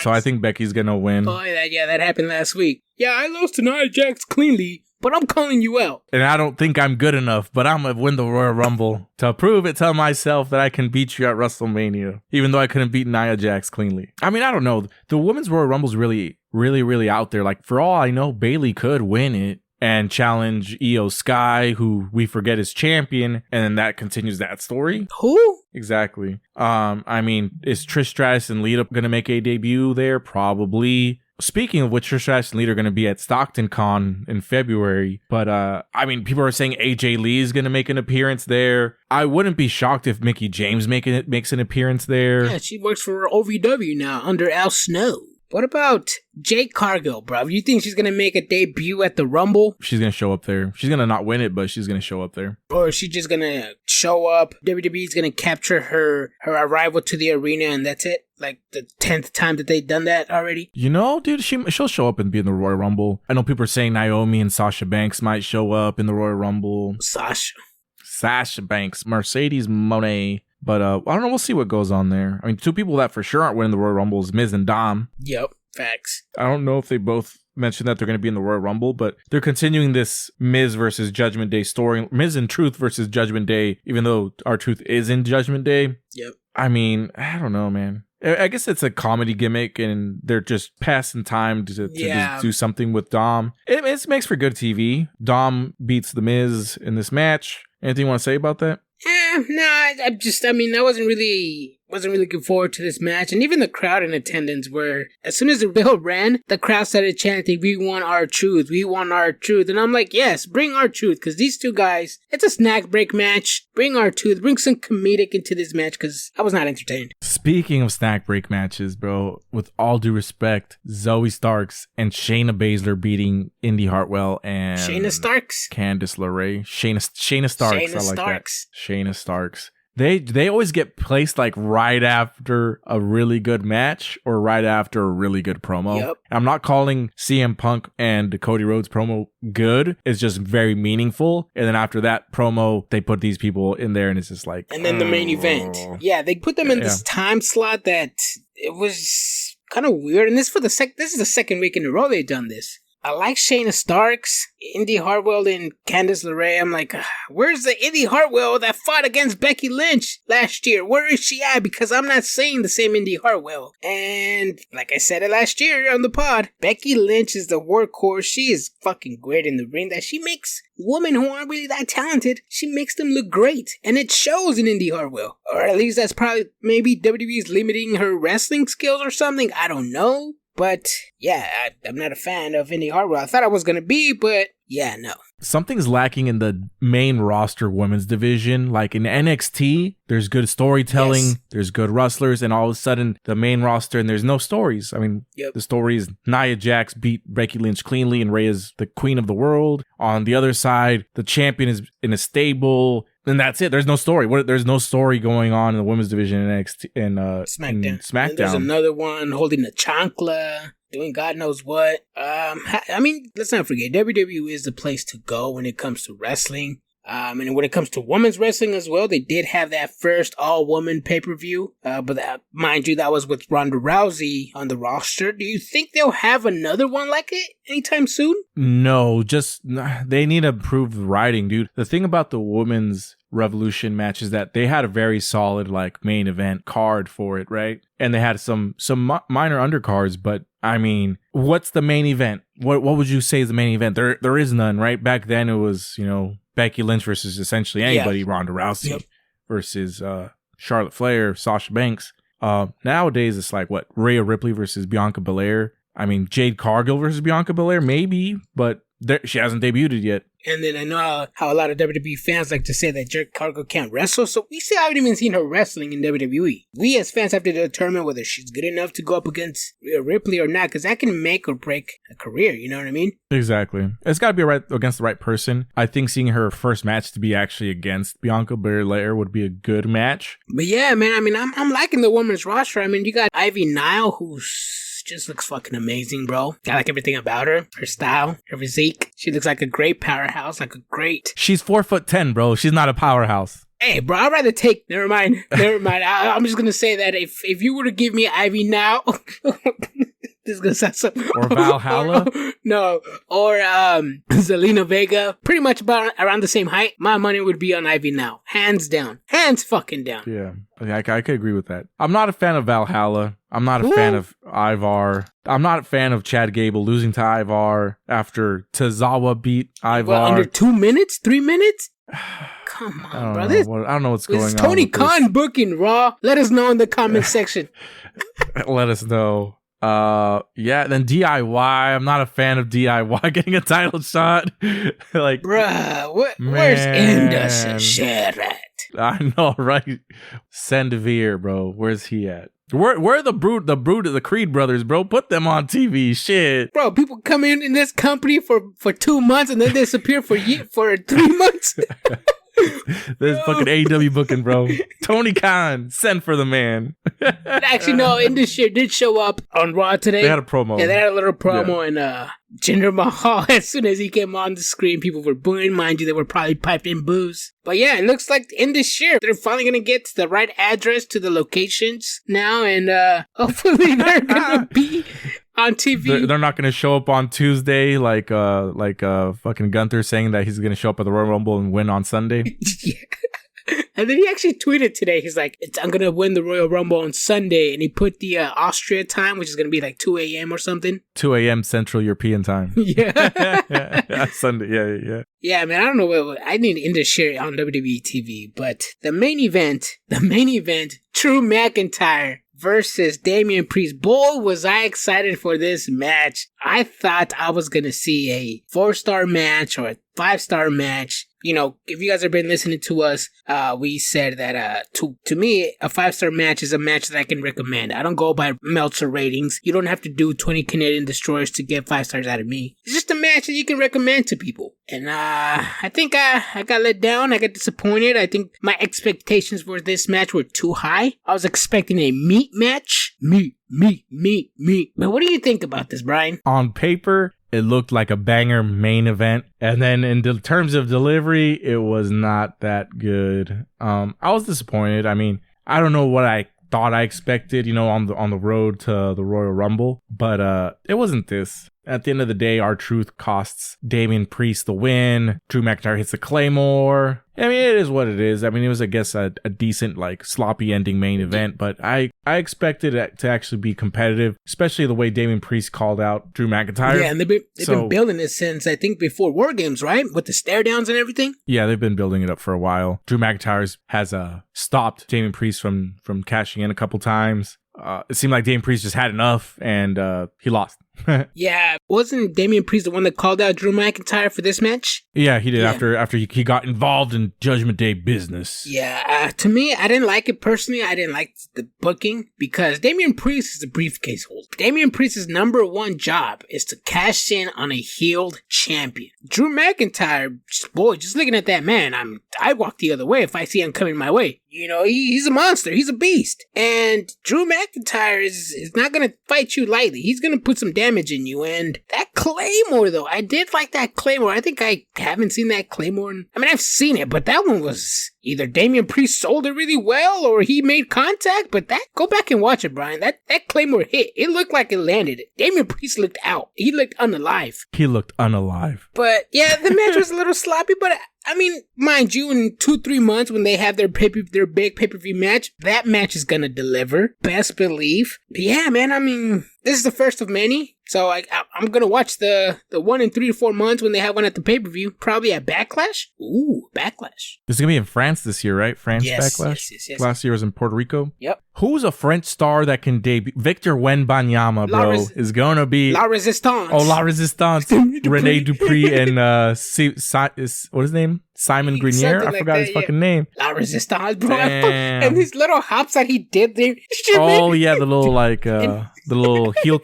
So I think Becky's going to win. Oh, that happened last week. Yeah, I lost to Nia Jax cleanly, but I'm calling you out. And I don't think I'm good enough, but I'm going to win the Royal Rumble to prove it to myself that I can beat you at WrestleMania, even though I couldn't beat Nia Jax cleanly. I mean, I don't know. The Women's Royal Rumble's really, really, really out there. Like, for all I know, Bayley could win it and challenge Io Sky, who we forget is champion, and then that continues that story. Who? Exactly. I mean, is Trish Stratus and Lita going to make a debut there? Probably. Speaking of which, Trish Stratus and Lita are going to be at Stockton Con in February. But, I mean, people are saying AJ Lee is going to make an appearance there. I wouldn't be shocked if Mickie James makes an appearance there. Yeah, she works for OVW now under Al Snow. What about Jade Cargill, bro? You think she's going to make a debut at the Rumble? She's going to show up there. She's going to not win it, but she's going to show up there. Or is she just going to show up? WWE's going to capture her arrival to the arena and that's it? Like the 10th time that they've done that already? You know, dude, she'll show up and be in the Royal Rumble. I know people are saying Naomi and Sasha Banks might show up in the Royal Rumble. Sasha Banks, Mercedes Moné. But I don't know. We'll see what goes on there. I mean, two people that for sure aren't winning the Royal Rumble is Miz and Dom. Yep, facts. I don't know if they both mentioned that they're going to be in the Royal Rumble, but they're continuing this Miz versus Judgment Day story. Miz and Truth versus Judgment Day, even though R-Truth is in Judgment Day. Yep. I mean, I don't know, man. I guess it's a comedy gimmick, and they're just passing time to just do something with Dom. It makes for good TV. Dom beats The Miz in this match. Anything you want to say about that? I wasn't really looking forward to this match. And even the crowd in attendance were, as soon as the bell rang, the crowd started chanting, "We want our truth, we want our truth." And I'm like, yes, bring our truth, because these two guys, it's a snack break match. Bring our truth, bring some comedic into this match, because I was not entertained. Speaking of snack break matches, bro, with all due respect, Zoe Starks and Shayna Baszler beating Indy Hartwell and Shayna Starks? Candice LeRae. Shayna Starks. Shayna I like Starks. That. Shayna Starks. They always get placed like right after a really good match or right after a really good promo. Yep. I'm not calling CM Punk and Cody Rhodes promo good. It's just very meaningful. And then after that promo, they put these people in there and it's just like... And then the main event. Yeah, they put them in this time slot that it was kind of weird. And this is the second week in a row they've done this. I like Shayna Starks, Indy Hartwell, and Candice LeRae. I'm like, where's the Indy Hartwell that fought against Becky Lynch last year? Where is she at? Because I'm not saying the same Indy Hartwell. And like I said it last year on the pod, Becky Lynch is the workhorse. She is fucking great in the ring. That she makes women who aren't really that talented, she makes them look great. And it shows in Indy Hartwell. Or at least that's probably maybe WWE's limiting her wrestling skills or something. I don't know. But, yeah, I'm not a fan of Indy Hartwell. I thought I was going to be, but, yeah, no. Something's lacking in the main roster women's division. Like in NXT, there's good storytelling, there's good wrestlers, and all of a sudden, the main roster, and there's no stories. I mean, the story is Nia Jax beat Becky Lynch cleanly, and Rhea is the queen of the world. On the other side, the champion is in a stable, and that's it. There's no story. There's no story going on in the women's division in NXT and SmackDown. And there's another one holding the chancla, doing God knows what. I mean, let's not forget, WWE is the place to go when it comes to wrestling. And when it comes to women's wrestling as well, they did have that first all-woman pay-per-view. But mind you, that was with Ronda Rousey on the roster. Do you think they'll have another one like it anytime soon? No, just they need to improve the writing, dude. The thing about the women's Revolution match is that they had a very solid like main event card for it, right? And they had some minor undercards, but I mean, what's the main event? What would you say is the main event? There is none, right? Back then it was, Becky Lynch versus essentially anybody, Ronda Rousey versus Charlotte Flair, Sasha Banks. Nowadays it's like what, Rhea Ripley versus Bianca Belair. I mean, Jade Cargill versus Bianca Belair, maybe, but she hasn't debuted yet. And then I know how a lot of WWE fans like to say that Jade Cargill can't wrestle, so we still haven't even seen her wrestling in WWE. We as fans have to determine whether she's good enough to go up against Rhea Ripley or not, because that can make or break a career, you know what I mean? Exactly. It's got to be against the right person. I think seeing her first match to be actually against Bianca Belair would be a good match. But yeah, man, I mean, I'm liking the women's roster. I mean, you got Ivy Nile, who's just looks fucking amazing, bro. I like everything about her. Her style, her physique. She looks like a great powerhouse, She's 4'10", bro. She's not a powerhouse. Hey, bro, I'd rather take... Never mind. I'm just gonna say that if you were to give me Ivy now... This is gonna sound so. Or Valhalla? No, or Zelina Vega. Pretty much around the same height. My money would be on Ivy now, hands down, hands fucking down. Yeah, I could agree with that. I'm not a fan of Valhalla. I'm not a fan of Ivar. I'm not a fan of Chad Gable losing to Ivar after Tozawa beat Ivar. Well, under 2 minutes, 3 minutes. Come on, bro. I don't know what's going on. This is Tony Khan booking Raw. Let us know in the comment section. Let us know. Yeah, then DIY. I'm not a fan of DIY getting a title shot. Like, bruh, where's Indus Sherrat? I know, right? Sandevere, bro. Where's he at? Where are the Creed brothers, bro? Put them on TV. Shit. Bro, people come in this company for 2 months and then disappear for 3 months. This fucking AEW booking, bro. Tony Khan, send for the man. Actually, no, Indus Sher did show up on Raw today. They had a promo. Yeah, they had a little promo, and Jinder Mahal, as soon as he came on the screen, people were booing. Mind you, they were probably piped in boos. But yeah, it looks like Indus Sher, they're finally going to get the right address to the locations now, and hopefully they're going to be on TV. They're not going to show up on Tuesday like fucking Gunther saying that he's going to show up at the Royal Rumble and win on Sunday. Yeah. And then he actually tweeted today, he's like, I'm going to win the Royal Rumble on Sunday. And he put the Austria time, which is going to be like 2 a.m. or something. 2 a.m. Central European time. Yeah. Sunday, yeah. Yeah, man, I don't know what I need Indus Sher on WWE TV. But the main event, Drew McIntyre versus Damian Priest. Boy, was I excited for this match. I thought I was going to see a 4-star match or a 5-star match. You know, if you guys have been listening to us, we said that to me, a 5-star match is a match that I can recommend. I don't go by Meltzer ratings. You don't have to do 20 Canadian Destroyers to get 5 stars out of me. It's just a match that you can recommend to people. And I think I got let down. I got disappointed. I think my expectations for this match were too high. I was expecting a meat match. Meat. Man, what do you think about this, Brian? On paper, it looked like a banger main event. And then in terms of delivery, it was not that good. I was disappointed. I mean, I don't know what I thought I expected, on the road to the Royal Rumble, but it wasn't this. At the end of the day, R-Truth costs Damian Priest the win. Drew McIntyre hits the Claymore. I mean, it is what it is. I mean, it was, I guess, a decent, sloppy ending main event, but I expected it to actually be competitive, especially the way Damian Priest called out Drew McIntyre. Yeah, and they've been building this since, I think, before War Games, right? With the stare downs and everything? Yeah, they've been building it up for a while. Drew McIntyre has stopped Damian Priest from cashing in a couple times. It seemed like Damian Priest just had enough, and he lost. Yeah, wasn't Damian Priest the one that called out Drew McIntyre for this match? Yeah, he did. Yeah. After he got involved in Judgment Day business. Yeah, to me, I didn't like it personally. I didn't like the booking because Damian Priest is a briefcase holder. Damian Priest's number one job is to cash in on a healed champion. Drew McIntyre, boy, just looking at that man, I walk the other way if I see him coming my way. He's a monster. He's a beast. And Drew McIntyre is not going to fight you lightly. He's going to put some damage in you. And that Claymore, though, I did like that Claymore. I think I haven't seen that Claymore. I've seen it, but that one was either Damian Priest sold it really well or he made contact. But go back and watch it, Brian. That Claymore hit. It looked like it landed. Damian Priest looked out. He looked unalive. But yeah, the match was a little sloppy, but mind you, in 2-3 months when they have their big pay-per-view match, that match is gonna deliver. Best believe. But yeah, man, this is the first of many. So I'm gonna watch the one in 3 to 4 months when they have one at the pay-per-view. Probably at Backlash. Ooh, Backlash. This is gonna be in France this year, right? Yes, Backlash? Yes. Last year was in Puerto Rico. Yep. Who's a French star that can debut? Victor Wembanyama, bro, is gonna be... La Resistance. Oh, La Resistance. Rene Dupree and what is his name? Simon Grenier? I forgot his fucking name. La Resistance, bro. And these little hops that he did there. Oh, yeah, the little, the little heel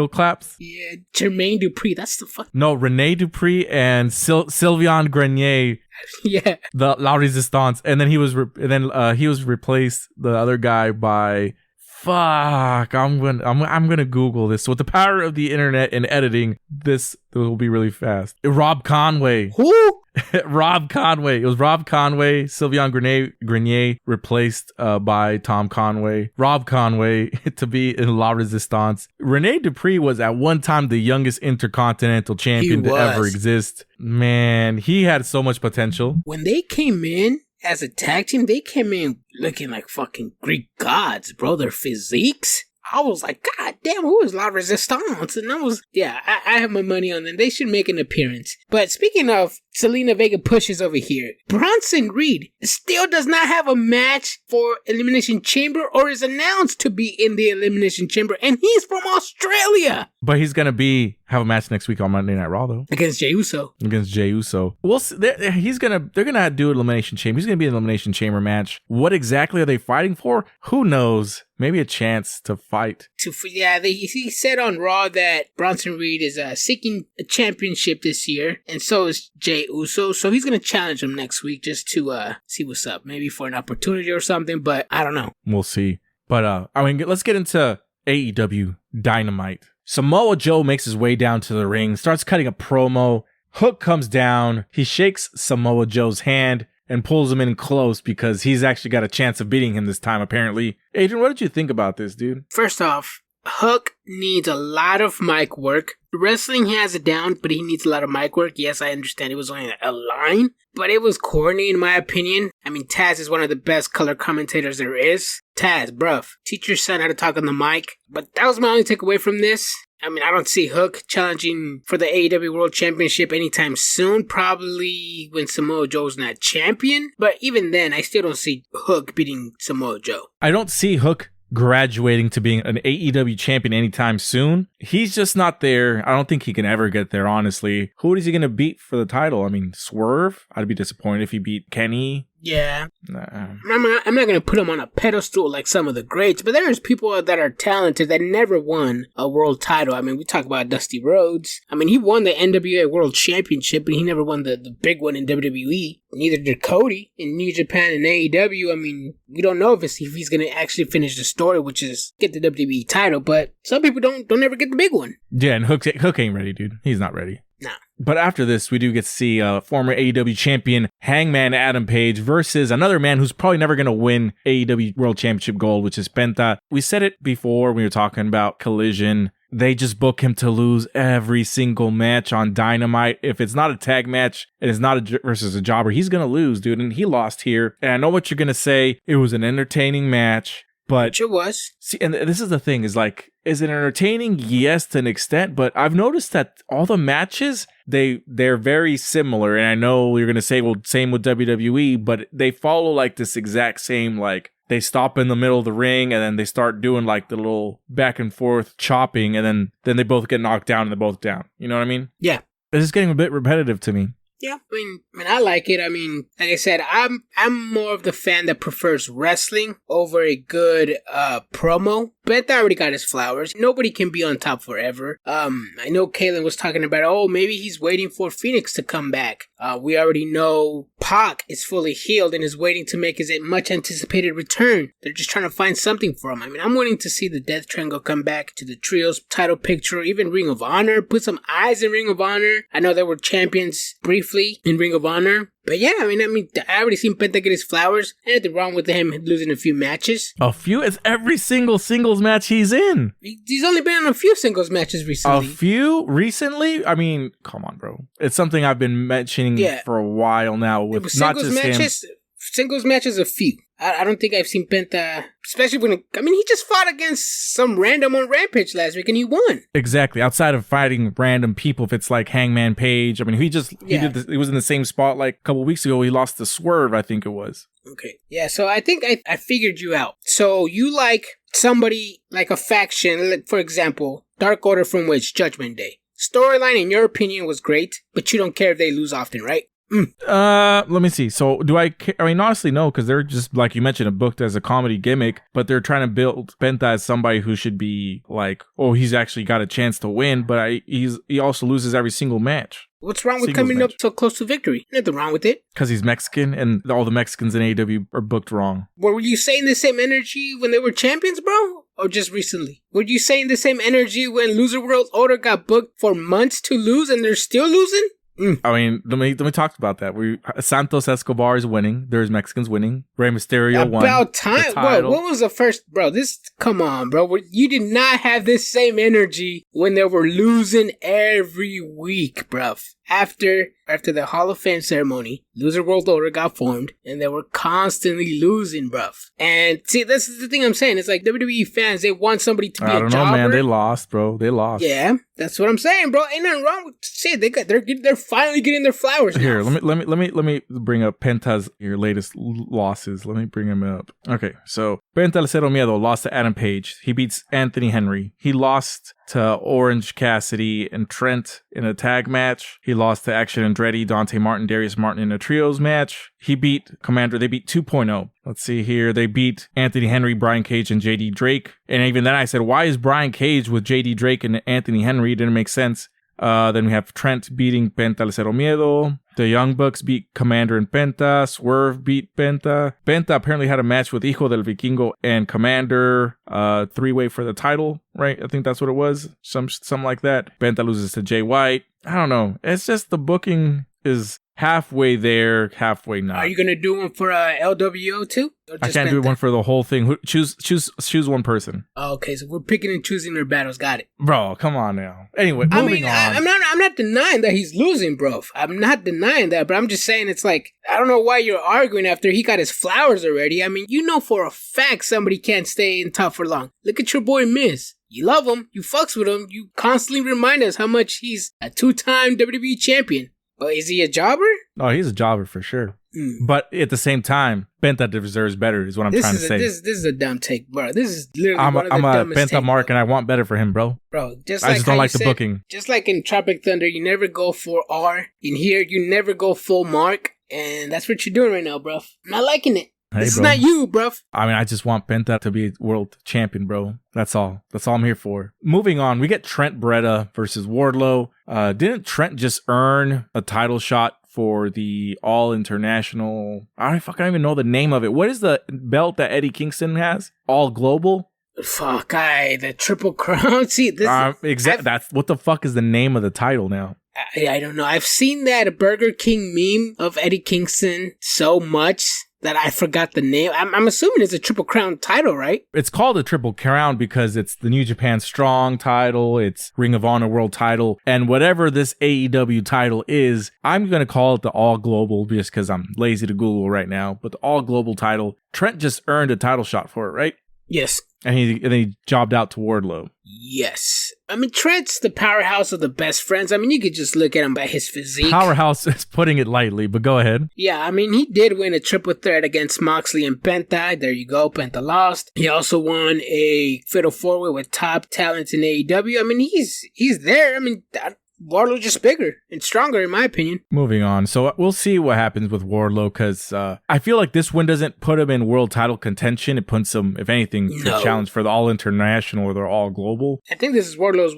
claps. Yeah, Jermaine Dupree. That's the fuck. No, Rene Dupree and Sylvain Grenier. Yeah, the La Resistance, and then he was replaced, the other guy, by Fuck, I'm gonna Google this. So with the power of the internet and editing, this will be really fast. Rob Conway. Who? Rob Conway. It was Rob Conway. Sylvain Grenier replaced by Tom Conway. Rob Conway to be in La Resistance. Rene Dupree was at one time the youngest intercontinental champion to ever exist. Man, he had so much potential. When they came in as a tag team, they came in looking like fucking Greek gods, bro. Their physiques. I was like, God damn, who is La Resistance? And I have my money on them. They should make an appearance. But speaking of Selena Vega pushes over here, Bronson Reed still does not have a match for Elimination Chamber or is announced to be in the Elimination Chamber. And he's from Australia. But he's going to have a match next week on Monday Night Raw, though. Against Jey Uso. Well, they're going to do an Elimination Chamber. He's going to be an Elimination Chamber match. What exactly are they fighting for? Who knows? Maybe a chance to fight. He said on Raw that Bronson Reed is seeking a championship this year, and so is Jey Uso. So he's going to challenge him next week just to see what's up. Maybe for an opportunity or something, but I don't know. We'll see. But let's get into AEW Dynamite. Samoa Joe makes his way down to the ring, starts cutting a promo. Hook comes down. He shakes Samoa Joe's hand and pulls him in close because he's actually got a chance of beating him this time, apparently. Adrian, what did you think about this, dude? First off, Hook needs a lot of mic work. Wrestling has it down, but he needs a lot of mic work. Yes, I understand it was only a line, but it was corny in my opinion. I mean, Taz is one of the best color commentators there is. Taz, bruv, teach your son how to talk on the mic. But that was my only takeaway from this. I mean, I don't see Hook challenging for the AEW World Championship anytime soon. Probably when Samoa Joe's not champion. But even then, I still don't see Hook beating Samoa Joe. I don't see Hook graduating to being an AEW champion anytime soon. He's just not there. I don't think he can ever get there, honestly. Who is he going to beat for the title? I mean, Swerve? I'd be disappointed if he beat Kenny. Yeah. I'm not going to put him on a pedestal like some of the greats, but there's people that are talented that never won a world title. I mean, we talk about Dusty Rhodes. I mean, he won the NWA World Championship, but he never won the big one in WWE. Neither did Cody in New Japan and AEW. I mean, we don't know if he's going to actually finish the story, which is get the WWE title, but some people don't ever get the big one. Yeah, and Hook ain't ready, dude. He's not ready. Nah. But after this, we do get to see former AEW champion Hangman Adam Page versus another man who's probably never going to win AEW World Championship gold, which is Penta. We said it before when we were talking about Collision. They just book him to lose every single match on Dynamite. If it's not a tag match and it's not versus a jobber, he's going to lose, dude. And he lost here. And I know what you're going to say. It was an entertaining match. But it was. See, and this is the thing, is it entertaining? Yes, to an extent, but I've noticed that all the matches, they're very similar. And I know you're gonna say, well, same with WWE, but they follow like this exact same, like they stop in the middle of the ring and then they start doing like the little back and forth chopping, and then they both get knocked down and they're both down. You know what I mean? Yeah. It's just getting a bit repetitive to me. Yeah, I mean, I like it. I mean, like I said, I'm more of the fan that prefers wrestling over a good promo. Beth already got his flowers. Nobody can be on top forever. I know Kaylin was talking about, maybe he's waiting for Phoenix to come back. We already know Pac is fully healed and is waiting to make his much anticipated return. They're just trying to find something for him. I mean, I'm waiting to see the Death Triangle come back to the Trios title picture, even Ring of Honor. Put some eyes in Ring of Honor. I know they were champions briefly in Ring of Honor. But yeah, I mean, I already seen Penta get his flowers. Ain't nothing wrong with him losing a few matches. A few? It's every single singles match he's in. He's only been in a few singles matches recently. A few recently? I mean, come on, bro. It's something I've been mentioning for a while now. With not just matches, him. Singles matches, a few. I don't think I've seen Penta, especially when, he just fought against some random on Rampage last week and he won. Exactly. Outside of fighting random people, if it's like Hangman Page, I mean, he was in the same spot like a couple weeks ago. He lost to Swerve, I think it was. Okay. Yeah, so I think I figured you out. So you like somebody, like a faction, for example, Dark Order from which Judgment Day. Storyline, in your opinion, was great, but you don't care if they lose often, right? Let me see. So do I mean, honestly, no, because they're just, like you mentioned, booked as a comedy gimmick, but they're trying to build Penta as somebody who should be like, he's actually got a chance to win, but he also loses every single match. What's wrong with coming up so close to victory? Nothing wrong with it. Because he's Mexican and all the Mexicans in AEW are booked wrong. Were you saying the same energy when they were champions, bro? or just recently? Were you saying the same energy when Loser World Order got booked for months to lose and they're still losing? I mean, let me talk about that. Santos Escobar is winning. There's Mexicans winning. Rey Mysterio won. About time, bro. What was the first, bro? Come on, bro. You did not have this same energy when they were losing every week, bro. After the Hall of Fame ceremony, Loser World Order got formed, and they were constantly losing, bruv. And see, this is the thing I'm saying. It's like WWE fans, they want somebody to be a jobber. I don't know, man. They lost, bro. They lost. Yeah, that's what I'm saying, bro. Ain't nothing wrong with shit. They're finally getting their flowers now. Here, let me bring up Penta's latest losses. Let me bring him up. Okay, so Penta El Cero Miedo lost to Adam Page. He beats Anthony Henry. He lost to Orange Cassidy and Trent in a tag match. He lost to Action Andretti, Dante Martin, Darius Martin in a trios match. He beat Commander. They beat 2.0. Let's see here. They beat Anthony Henry, Brian Cage, and JD Drake. And even then I said, why is Brian Cage with JD Drake and Anthony Henry? It didn't make sense. Then we have Trent beating Penta El Cero Miedo. The Young Bucks beat Commander and Penta. Swerve beat Penta. Penta apparently had a match with Hijo del Vikingo and Commander. Three-way for the title, right? I think that's what it was. Something like that. Penta loses to Jay White. I don't know. It's just the booking is halfway there, halfway not. Are you gonna do one for LWO too? I can't do one for the whole thing. Choose one person. Oh, okay, so we're picking and choosing their battles. Got it, bro. Come on now. Anyway, moving on. I'm not denying that he's losing, bro. I'm not denying that, but I'm just saying it's like I don't know why you're arguing after he got his flowers already. I mean, you know for a fact somebody can't stay in top for long. Look at your boy Miz. You love him. You fucks with him. You constantly remind us how much he's a 2-time WWE champion. But is he a jobber? Oh, he's a jobber for sure. But at the same time, Penta deserves better is what I'm trying to say. This is a dumb take, bro. This is literally I'm one of the dumbest Penta takes, mark, and I want better for him, bro. Bro, I just don't like the booking. Just like in Tropic Thunder, you never go for R. In here, you never go full mark. And that's what you're doing right now, bro. I'm not liking it. Hey, this bro. is not you, bro. I mean, I just want Penta to be world champion, bro. That's all. That's all I'm here for. Moving on, we get Trent Beretta versus Wardlow. Didn't Trent just earn a title shot for the All International? I don't even know the name of it. What is the belt that Eddie Kingston has? All Global? Fuck, the Triple Crown. See, this exactly. That's what the fuck is the name of the title now? I don't know. I've seen that Burger King meme of Eddie Kingston so much that I forgot the name. I'm assuming it's a Triple Crown title, right? It's called a Triple Crown because it's the New Japan Strong title, it's Ring of Honor World title, and whatever this AEW title is, I'm going to call it the All Global just because I'm lazy to Google right now, but the All Global title, Trent just earned a title shot for it, right? Yes. And then he jobbed out to Wardlow. Yes. I mean, Trent's the powerhouse of the best friends. I mean, you could just look at him by his physique. Powerhouse is putting it lightly, but go ahead. Yeah, I mean, he did win a triple threat against Moxley and Penta. There you go. Penta lost. He also won a fatal four-way with top talent in AEW. I mean, he's there. I mean, Wardlow's just bigger and stronger, in my opinion. Moving on. So we'll see what happens with Wardlow because I feel like this win doesn't put him in world title contention. It puts him, if anything, to challenge for the All International or the All Global. I think this is Wardlow's,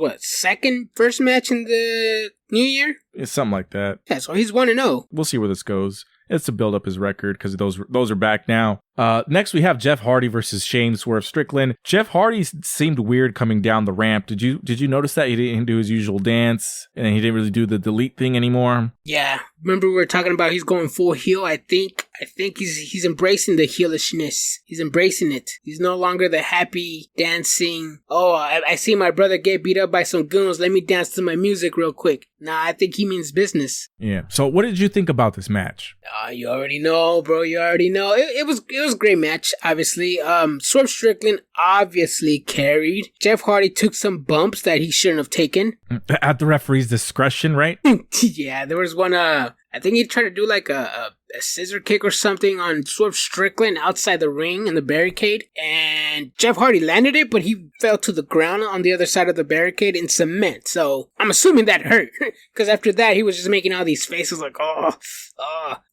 first match in the new year? It's something like that. Yeah, so he's 1-0. We'll see where this goes. It's to build up his record because those are back now. Next, we have Jeff Hardy versus Shane Swerve Strickland. Jeff Hardy seemed weird coming down the ramp. Did you notice that he didn't do his usual dance and he didn't really do the delete thing anymore? Yeah, remember we were talking about he's going full heel. I think he's embracing the heelishness. He's embracing it. He's no longer the happy dancing. Oh, I see my brother get beat up by some goons. Let me dance to my music real quick. Nah, I think he means business. Yeah. So, what did you think about this match? You already know, bro. You already know. It was a great match, obviously. Swerve Strickland obviously carried. Jeff Hardy took some bumps that he shouldn't have taken. At the referee's discretion, right? Yeah, there was one, I think he tried to do like a scissor kick or something on Swerve Strickland outside the ring in the barricade. And Jeff Hardy landed it, but he fell to the ground on the other side of the barricade in cement. So I'm assuming that hurt. Because after that, he was just making all these faces like, oh.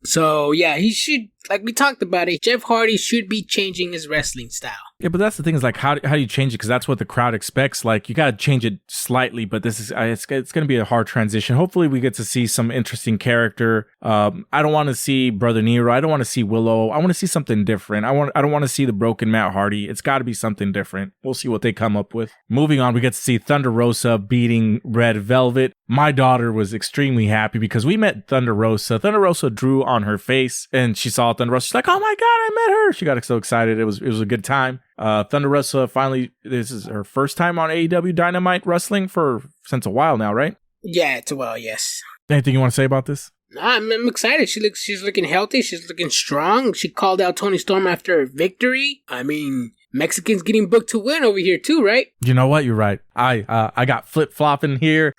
So yeah, he should, like we talked about it, Jeff Hardy should be changing his wrestling style. Yeah, but that's the thing is like, how do you change it? Because that's what the crowd expects. Like, you got to change it slightly, but this is it's going to be a hard transition. Hopefully we get to see some interesting character. I don't want to see see Brother Nero. I don't want to see Willow. I want to see something different. I don't want to see the broken Matt Hardy. It's got to be something different. We'll see what they come up with. Moving on, we get to see Thunder Rosa beating Red Velvet. My daughter was extremely happy because we met Thunder Rosa. Thunder Rosa drew on her face and she saw Thunder Rosa. She's like, oh my God, I met her. She got so excited. It was a good time. Thunder Rosa finally, this is her first time on AEW Dynamite wrestling since a while now, right? Yeah, it's a while, yes. Anything you want to say about this? I'm excited. She's looking healthy. She's looking strong. She called out Tony Storm after a victory. I mean, Mexicans getting booked to win over here too, right? You know what? You're right. I got flip-flopping here.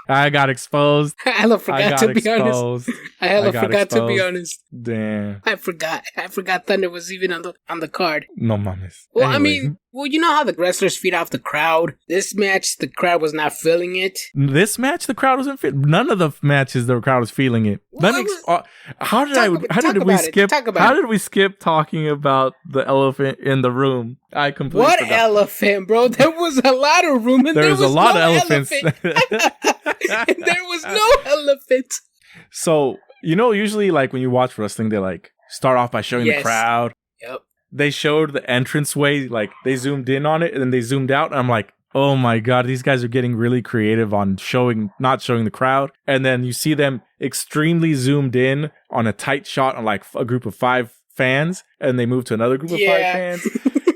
I got exposed. I forgot to be honest. To be honest. Damn. I forgot Thunder was even on the card. No mames. Well, Anyway. I mean, you know how the wrestlers feed off the crowd? This match, the crowd was not feeling it. This match, the crowd wasn't feeling. None of the matches, the crowd was feeling it. How did we skip talking about the elephant in the room? I completely What forgot. elephant, bro? There was a lot of room, and there was a lot no of elephants. and there was no elephant. So, usually like when you watch wrestling, they like start off by showing the crowd. Yep. They showed the entranceway, like they zoomed in on it and then they zoomed out. And I'm like, oh my God, these guys are getting really creative on not showing the crowd. And then you see them extremely zoomed in on a tight shot on like a group of 5 fans. And they move to another group of 5 fans.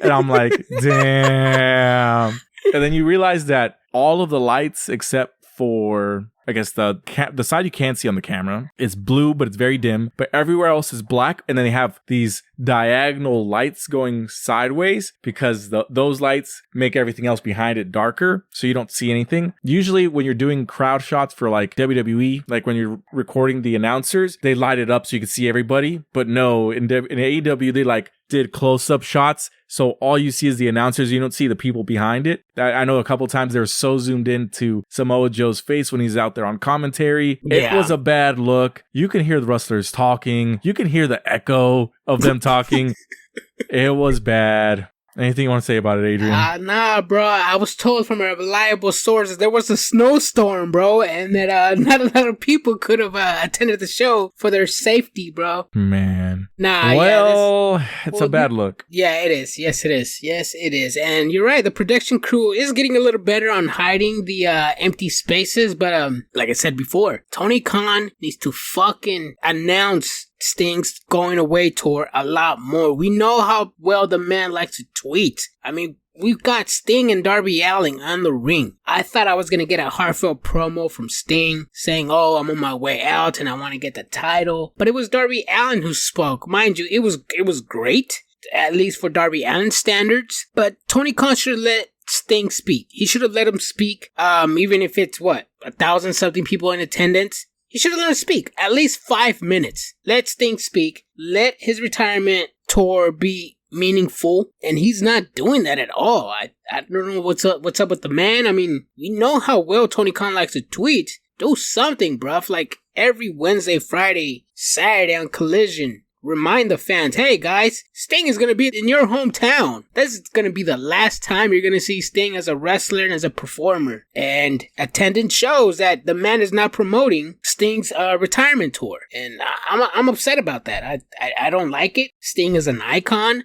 And I'm like, damn. And then you realize that all of the lights except for, I guess, the side you can't see on the camera is blue, but it's very dim. But everywhere else is black. And then they have these diagonal lights going sideways because those lights make everything else behind it darker. So you don't see anything. Usually when you're doing crowd shots for like WWE, like when you're recording the announcers, they light it up so you can see everybody. But no, in AEW, they like did close-up shots. So all you see is the announcers. You don't see the people behind it. I know a couple times they were so zoomed into Samoa Joe's face when he's out there on commentary. Yeah. It was a bad look. You can hear the wrestlers talking. You can hear the echo of them talking. It was bad. Anything you want to say about it, Adrian? Nah, bro. I was told from a reliable source that there was a snowstorm, bro, and that not a lot of people could have attended the show for their safety, bro. Man. Nah, it's a bad look. Yeah, it is. Yes, it is. Yes, it is. And you're right. The production crew is getting a little better on hiding the empty spaces. But like I said before, Tony Khan needs to fucking announce Sting's going away tour a lot more. We know how well the man likes to tweet. I mean, we've got Sting and Darby Allin on the ring. I thought I was going to get a heartfelt promo from Sting saying, oh, I'm on my way out and I want to get the title. But it was Darby Allin who spoke. Mind you, it was great, at least for Darby Allin standards. But Tony Khan should have let Sting speak. He should have let him speak, even if it's, 1,000-something people in attendance. You should have let him speak. At least 5 minutes. Let Sting speak. Let his retirement tour be meaningful. And he's not doing that at all. I don't know what's up with the man. I mean, we know how well Tony Khan likes to tweet. Do something, bruv. Like every Wednesday, Friday, Saturday on Collision. Remind the fans, hey guys, Sting is going to be in your hometown. This is going to be the last time you're going to see Sting as a wrestler and as a performer. And attendance shows that the man is not promoting Sting's retirement tour. And I'm upset about that. I don't like it. Sting is an icon.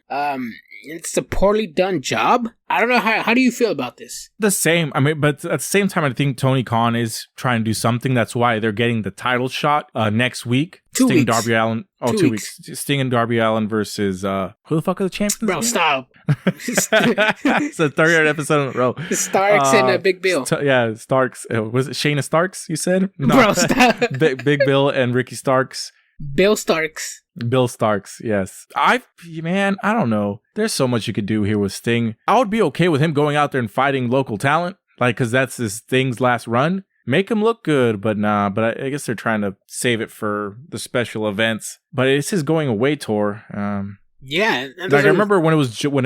It's a poorly done job. I don't know, how do you feel about this? The same. I mean, but at the same time, I think Tony Khan is trying to do something. That's why they're getting the title shot next week. 2 Sting weeks. And Darby Allin. Oh, 2 2 weeks. weeks. Sting and Darby Allin versus who the fuck are the champions? Bro, stop. It's the third episode in a row. Starks and Big Bill. Starks. Was it Shayna Starks? You said? No. Bro, stop. Big Bill and Ricky Starks. Bill Starks. Bill Starks, yes. I don't know. There's so much you could do here with Sting. I would be okay with him going out there and fighting local talent, like, because that's Sting's last run. Make him look good, but nah. But I guess they're trying to save it for the special events. But it's his going away tour. Yeah, like I remember when it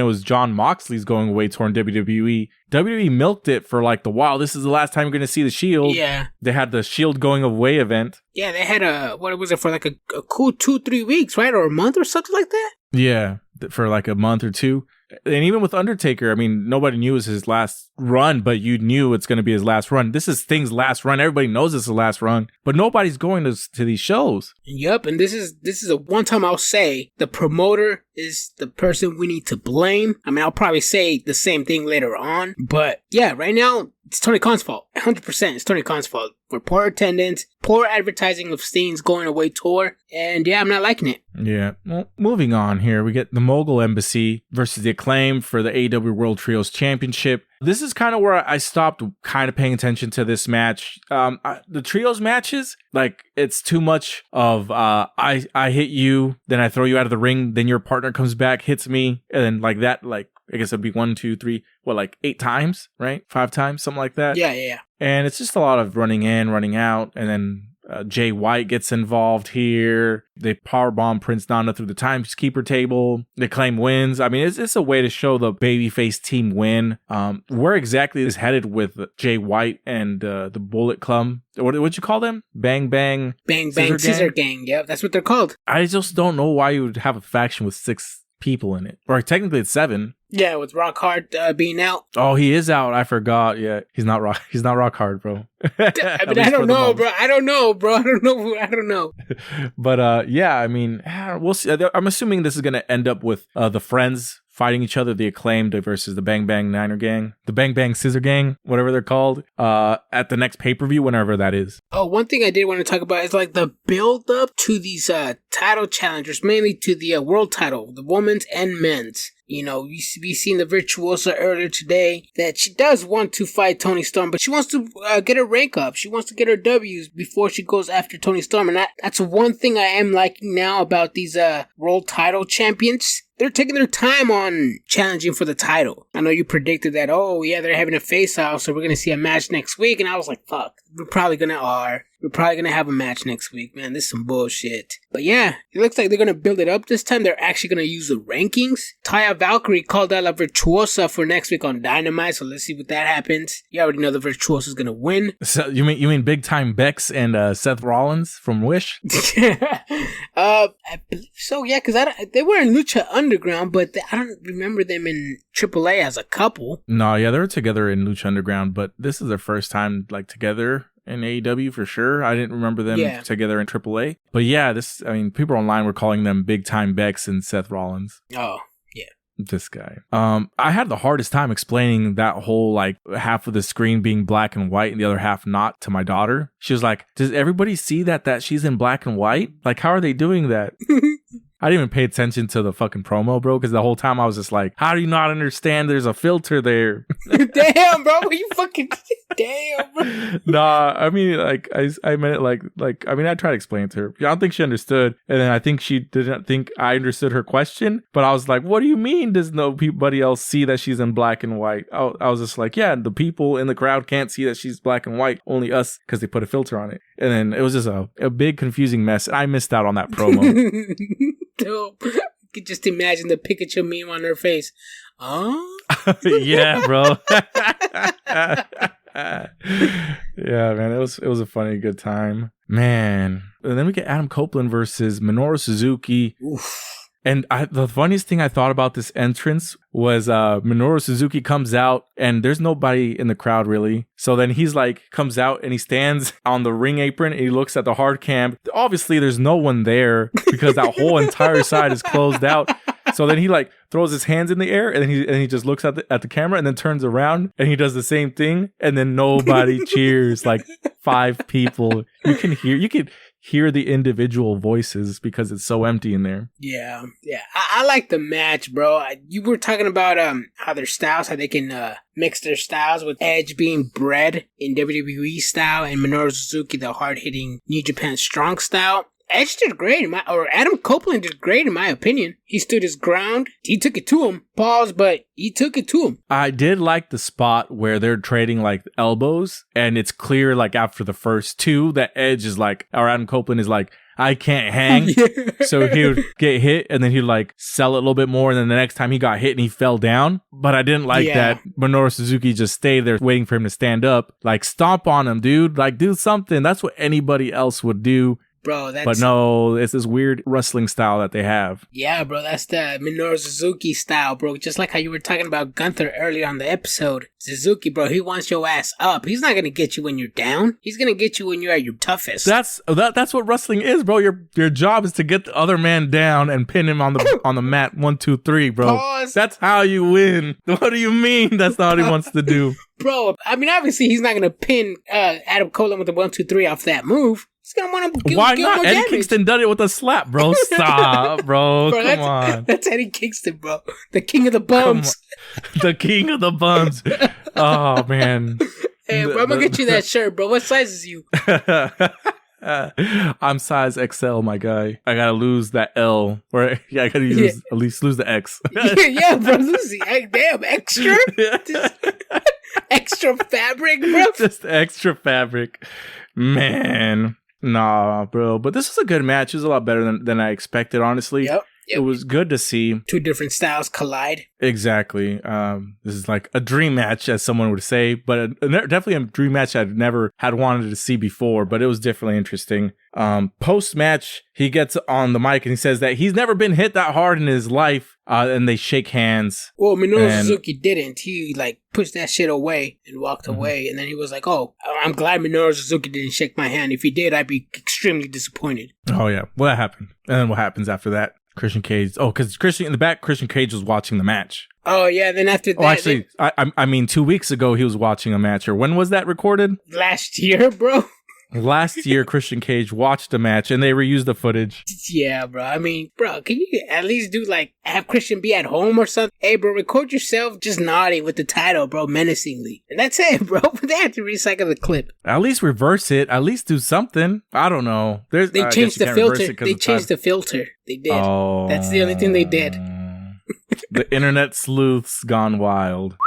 was John Moxley's going away tour in WWE. WWE milked it for like this is the last time you're going to see the Shield. Yeah, they had the Shield going away event. Yeah, they had what was it for like a cool 2-3 weeks, right, or a month or something like that. Yeah, for like a month or two. And even with Undertaker, I mean, nobody knew it was his last run, but you knew it's going to be his last run. This is Sting's last run. Everybody knows it's the last run, but nobody's going to these shows. Yep, and this is a one time I'll say the promoter is the person we need to blame. I mean, I'll probably say the same thing later on, but yeah, right now it's Tony Khan's fault. 100% it's Tony Khan's fault. For poor attendance, poor advertising of Sting's going away tour, and yeah, I'm not liking it. Yeah. Well, moving on here, we get the Mogul Embassy versus the Acclaim for the AEW World Trios Championship. This is kind of where I stopped kind of paying attention to this match. The trios matches, like, it's too much of I hit you, then I throw you out of the ring, then your partner comes back, hits me, and then like that, like, I guess it'd be 1, 2, 3, like 8 times, right? 5 times, something like that. Yeah. And it's just a lot of running in, running out, and then Jay White gets involved here. They powerbomb Prince Nana through the timekeeper table. The Acclaim wins. I mean, it's a way to show the babyface team win. Where exactly is headed with Jay White and the Bullet Club? What'd you call them? Bang Bang Scissor Gang. Yep, that's what they're called. I just don't know why you would have a faction with 6 people in it. Or technically it's 7. Yeah, with Rock Hard being out. Oh, he is out. I forgot. Yeah, he's not Rock Hard, bro. I mean, I don't know, bro. I don't know. But yeah, I mean, we'll see. I'm assuming this is going to end up with the Friends fighting each other, the Acclaimed versus the Bang Bang Niner Gang, the Bang Bang Scissor Gang, whatever they're called, at the next pay-per-view, whenever that is. Oh, one thing I did want to talk about is like the build-up to these title challengers, mainly to the world title, the women's and men's. You know, we seen the Virtuosa earlier today that she does want to fight Tony Storm, but she wants to get her rank up. She wants to get her W's before she goes after Tony Storm. And that's one thing I am liking now about these world title champions. They're taking their time on challenging for the title. I know you predicted that, oh yeah, they're having a face-off, so we're going to see a match next week. And I was like, fuck, we're probably going to have a match next week, man. This is some bullshit. But yeah, it looks like they're going to build it up this time. They're actually going to use the rankings. Taya Valkyrie called out La Virtuosa for next week on Dynamite, so let's see what that happens. You already know the Virtuosa is going to win. So you mean big time Bex and Seth Rollins from Wish? I believe so, yeah, because they were in Lucha Underground, but I don't remember them in AAA as a couple. No, yeah, they were together in Lucha Underground, but this is their first time like together in AEW for sure. I didn't remember them together in AAA. But yeah, people online were calling them Big Time Bex and Seth Rollins. Oh, yeah. This guy. I had the hardest time explaining that whole like half of the screen being black and white and the other half not to my daughter. She was like, does everybody see that she's in black and white? Like, how are they doing that? I didn't even pay attention to the fucking promo, bro, because the whole time I was just like, how do you not understand there's a filter there? Damn, bro, you fucking... Damn, bro. Nah, I mean, like, I meant it like, I mean, I tried to explain it to her. I don't think she understood, and then I think she didn't think I understood her question, but I was like, what do you mean does nobody else see that she's in black and white? I was just like, yeah, the people in the crowd can't see that she's black and white, only us, because they put a filter on it. And then it was just a big confusing mess, and I missed out on that promo. Dope. I could just imagine the Pikachu meme on her face. Yeah, bro. Yeah, man, it was a funny, good time, man. And then we get Adam Copeland versus Minoru Suzuki. Oof. And the funniest thing I thought about this entrance was Minoru Suzuki comes out and there's nobody in the crowd really. So then he's like, comes out and he stands on the ring apron and he looks at the hard cam. Obviously there's no one there because that whole entire side is closed out. So then he like throws his hands in the air and then he just looks at the camera and then turns around and he does the same thing and then nobody cheers. Like 5 people. You can hear the individual voices because it's so empty in there. Yeah. I like the match, bro. You were talking about how their styles, how they can mix their styles, with Edge being bred in WWE style and Minoru Suzuki the hard-hitting New Japan strong style. Edge did great, Adam Copeland did great in my opinion. He stood his ground. He took it to him. Pause, but he took it to him. I did like the spot where they're trading like elbows, and it's clear like after the first 2 that Edge is like, or Adam Copeland is like, I can't hang. So he would get hit and then he'd like sell it a little bit more. And then the next time he got hit and he fell down. But I didn't like that Minoru Suzuki just stayed there waiting for him to stand up. Like, stomp on him, dude. Like, do something. That's what anybody else would do. Bro, that's... But no, it's this weird wrestling style that they have. Yeah, bro, that's the Minoru Suzuki style, bro. Just like how you were talking about Gunther earlier on the episode. Suzuki, bro, he wants your ass up. He's not gonna get you when you're down. He's gonna get you when you're at your toughest. That's what wrestling is, bro. Your job is to get the other man down and pin him on the mat 1, 2, 3, bro. Pause. That's how you win. What do you mean? That's not what he wants to do, bro. I mean, obviously, he's not gonna pin Adam Cole with the 1, 2, 3 off that move. He's gonna want to. Why not? Eddie Kingston done it with a slap, bro. Stop, bro. Come on. That's Eddie Kingston, bro. The king of the bums. The king of the bums. Oh man. Hey, bro, I'm gonna get you that shirt, bro. What size is you? I'm size XL, my guy. I gotta lose that L, or I gotta at least lose the X. yeah, bro. Lucy, damn, extra. Extra fabric, bro. Just extra fabric, man. Nah, bro. But this was a good match. It was a lot better than I expected, honestly. Yep. It was good to see. Two different styles collide. Exactly. This is like a dream match, as someone would say, but definitely a dream match I'd never had wanted to see before, but it was definitely interesting. Post-match, he gets on the mic and he says that he's never been hit that hard in his life, and they shake hands. Well, Minoru Suzuki didn't. He, pushed that shit away and walked away, and then he was like, oh, I'm glad Minoru Suzuki didn't shake my hand. If he did, I'd be extremely disappointed. Oh, yeah. Well, that happened. And then what happens after that? Christian Cage. Oh, because Christian Cage was watching the match. Oh, yeah. Then after that. Oh, actually, I mean, 2 weeks ago, he was watching a match. Or when was that recorded? Last year, bro. Last year, Christian Cage watched a match and they reused the footage. Yeah, bro. I mean, bro, can you at least do have Christian be at home or something? Hey, bro, record yourself just nodding with the title, bro, menacingly. And that's it, bro. They have to recycle the clip. At least reverse it. At least do something. I don't know. They changed the filter. They changed the filter. They did. Oh, that's the only thing they did. The internet sleuths gone wild.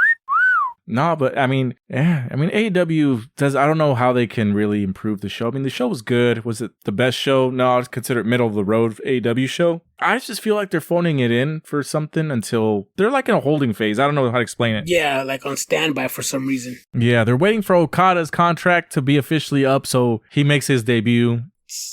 No, but I mean, AEW does, I don't know how they can really improve the show. I mean, the show was good. Was it the best show? No, I'd consider it middle of the road AEW show. I just feel like they're phoning it in for something until they're in a holding phase. I don't know how to explain it. Yeah, on standby for some reason. Yeah, they're waiting for Okada's contract to be officially up so he makes his debut.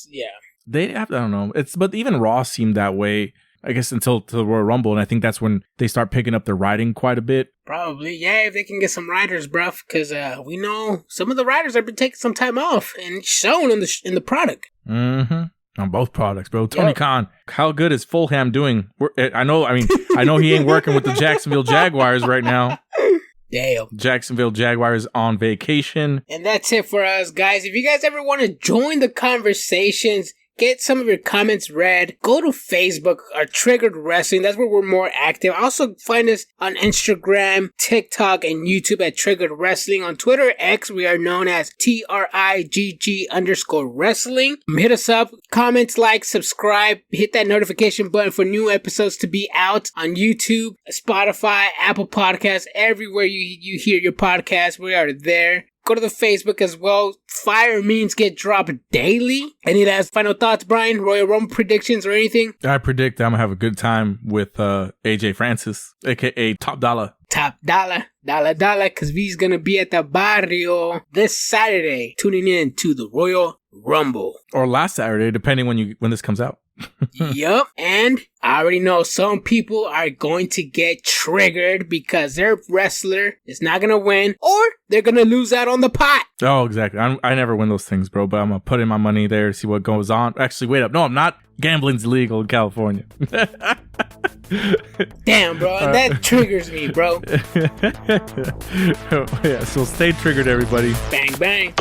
Yeah. They have, I don't know. But even Raw seemed that way. I guess until the Royal Rumble, and I think that's when they start picking up their writing quite a bit. Probably, yeah, if they can get some writers, bruv, because we know some of the writers have been taking some time off, and it's shown in the product. Mm-hmm. On both products, bro. Tony Khan, how good is Fulham doing? I know he ain't working with the Jacksonville Jaguars right now. Damn. Jacksonville Jaguars on vacation. And that's it for us, guys. If you guys ever want to join the conversations, get some of your comments read, go to Facebook, our Triggered Wrestling. That's where we're more active. Also find us on Instagram, TikTok, and YouTube at Triggered Wrestling. On Twitter, X, we are known as TRIGG_wrestling. Hit us up, comments, like, subscribe, hit that notification button for new episodes to be out on YouTube, Spotify, Apple Podcasts, everywhere you hear your podcast. We are there. Go to the Facebook as well. Fire memes get dropped daily. Any last final thoughts, Brian? Royal Rumble predictions or anything? I predict I'm going to have a good time with AJ Francis, a.k.a. Top Dollar. Top Dollar, because he's going to be at the Barrio this Saturday, tuning in to the Royal Rumble. Or last Saturday, depending when this comes out. Yup, and I already know some people are going to get triggered because their wrestler is not going to win, or they're going to lose out on the pot. Oh, exactly. I never win those things, bro, but I'm going to put in my money there to see what goes on. Actually, wait up. No, I'm not. Gambling's illegal in California. Damn, bro. That triggers me, bro. Yeah, so stay triggered, everybody. Bang, bang.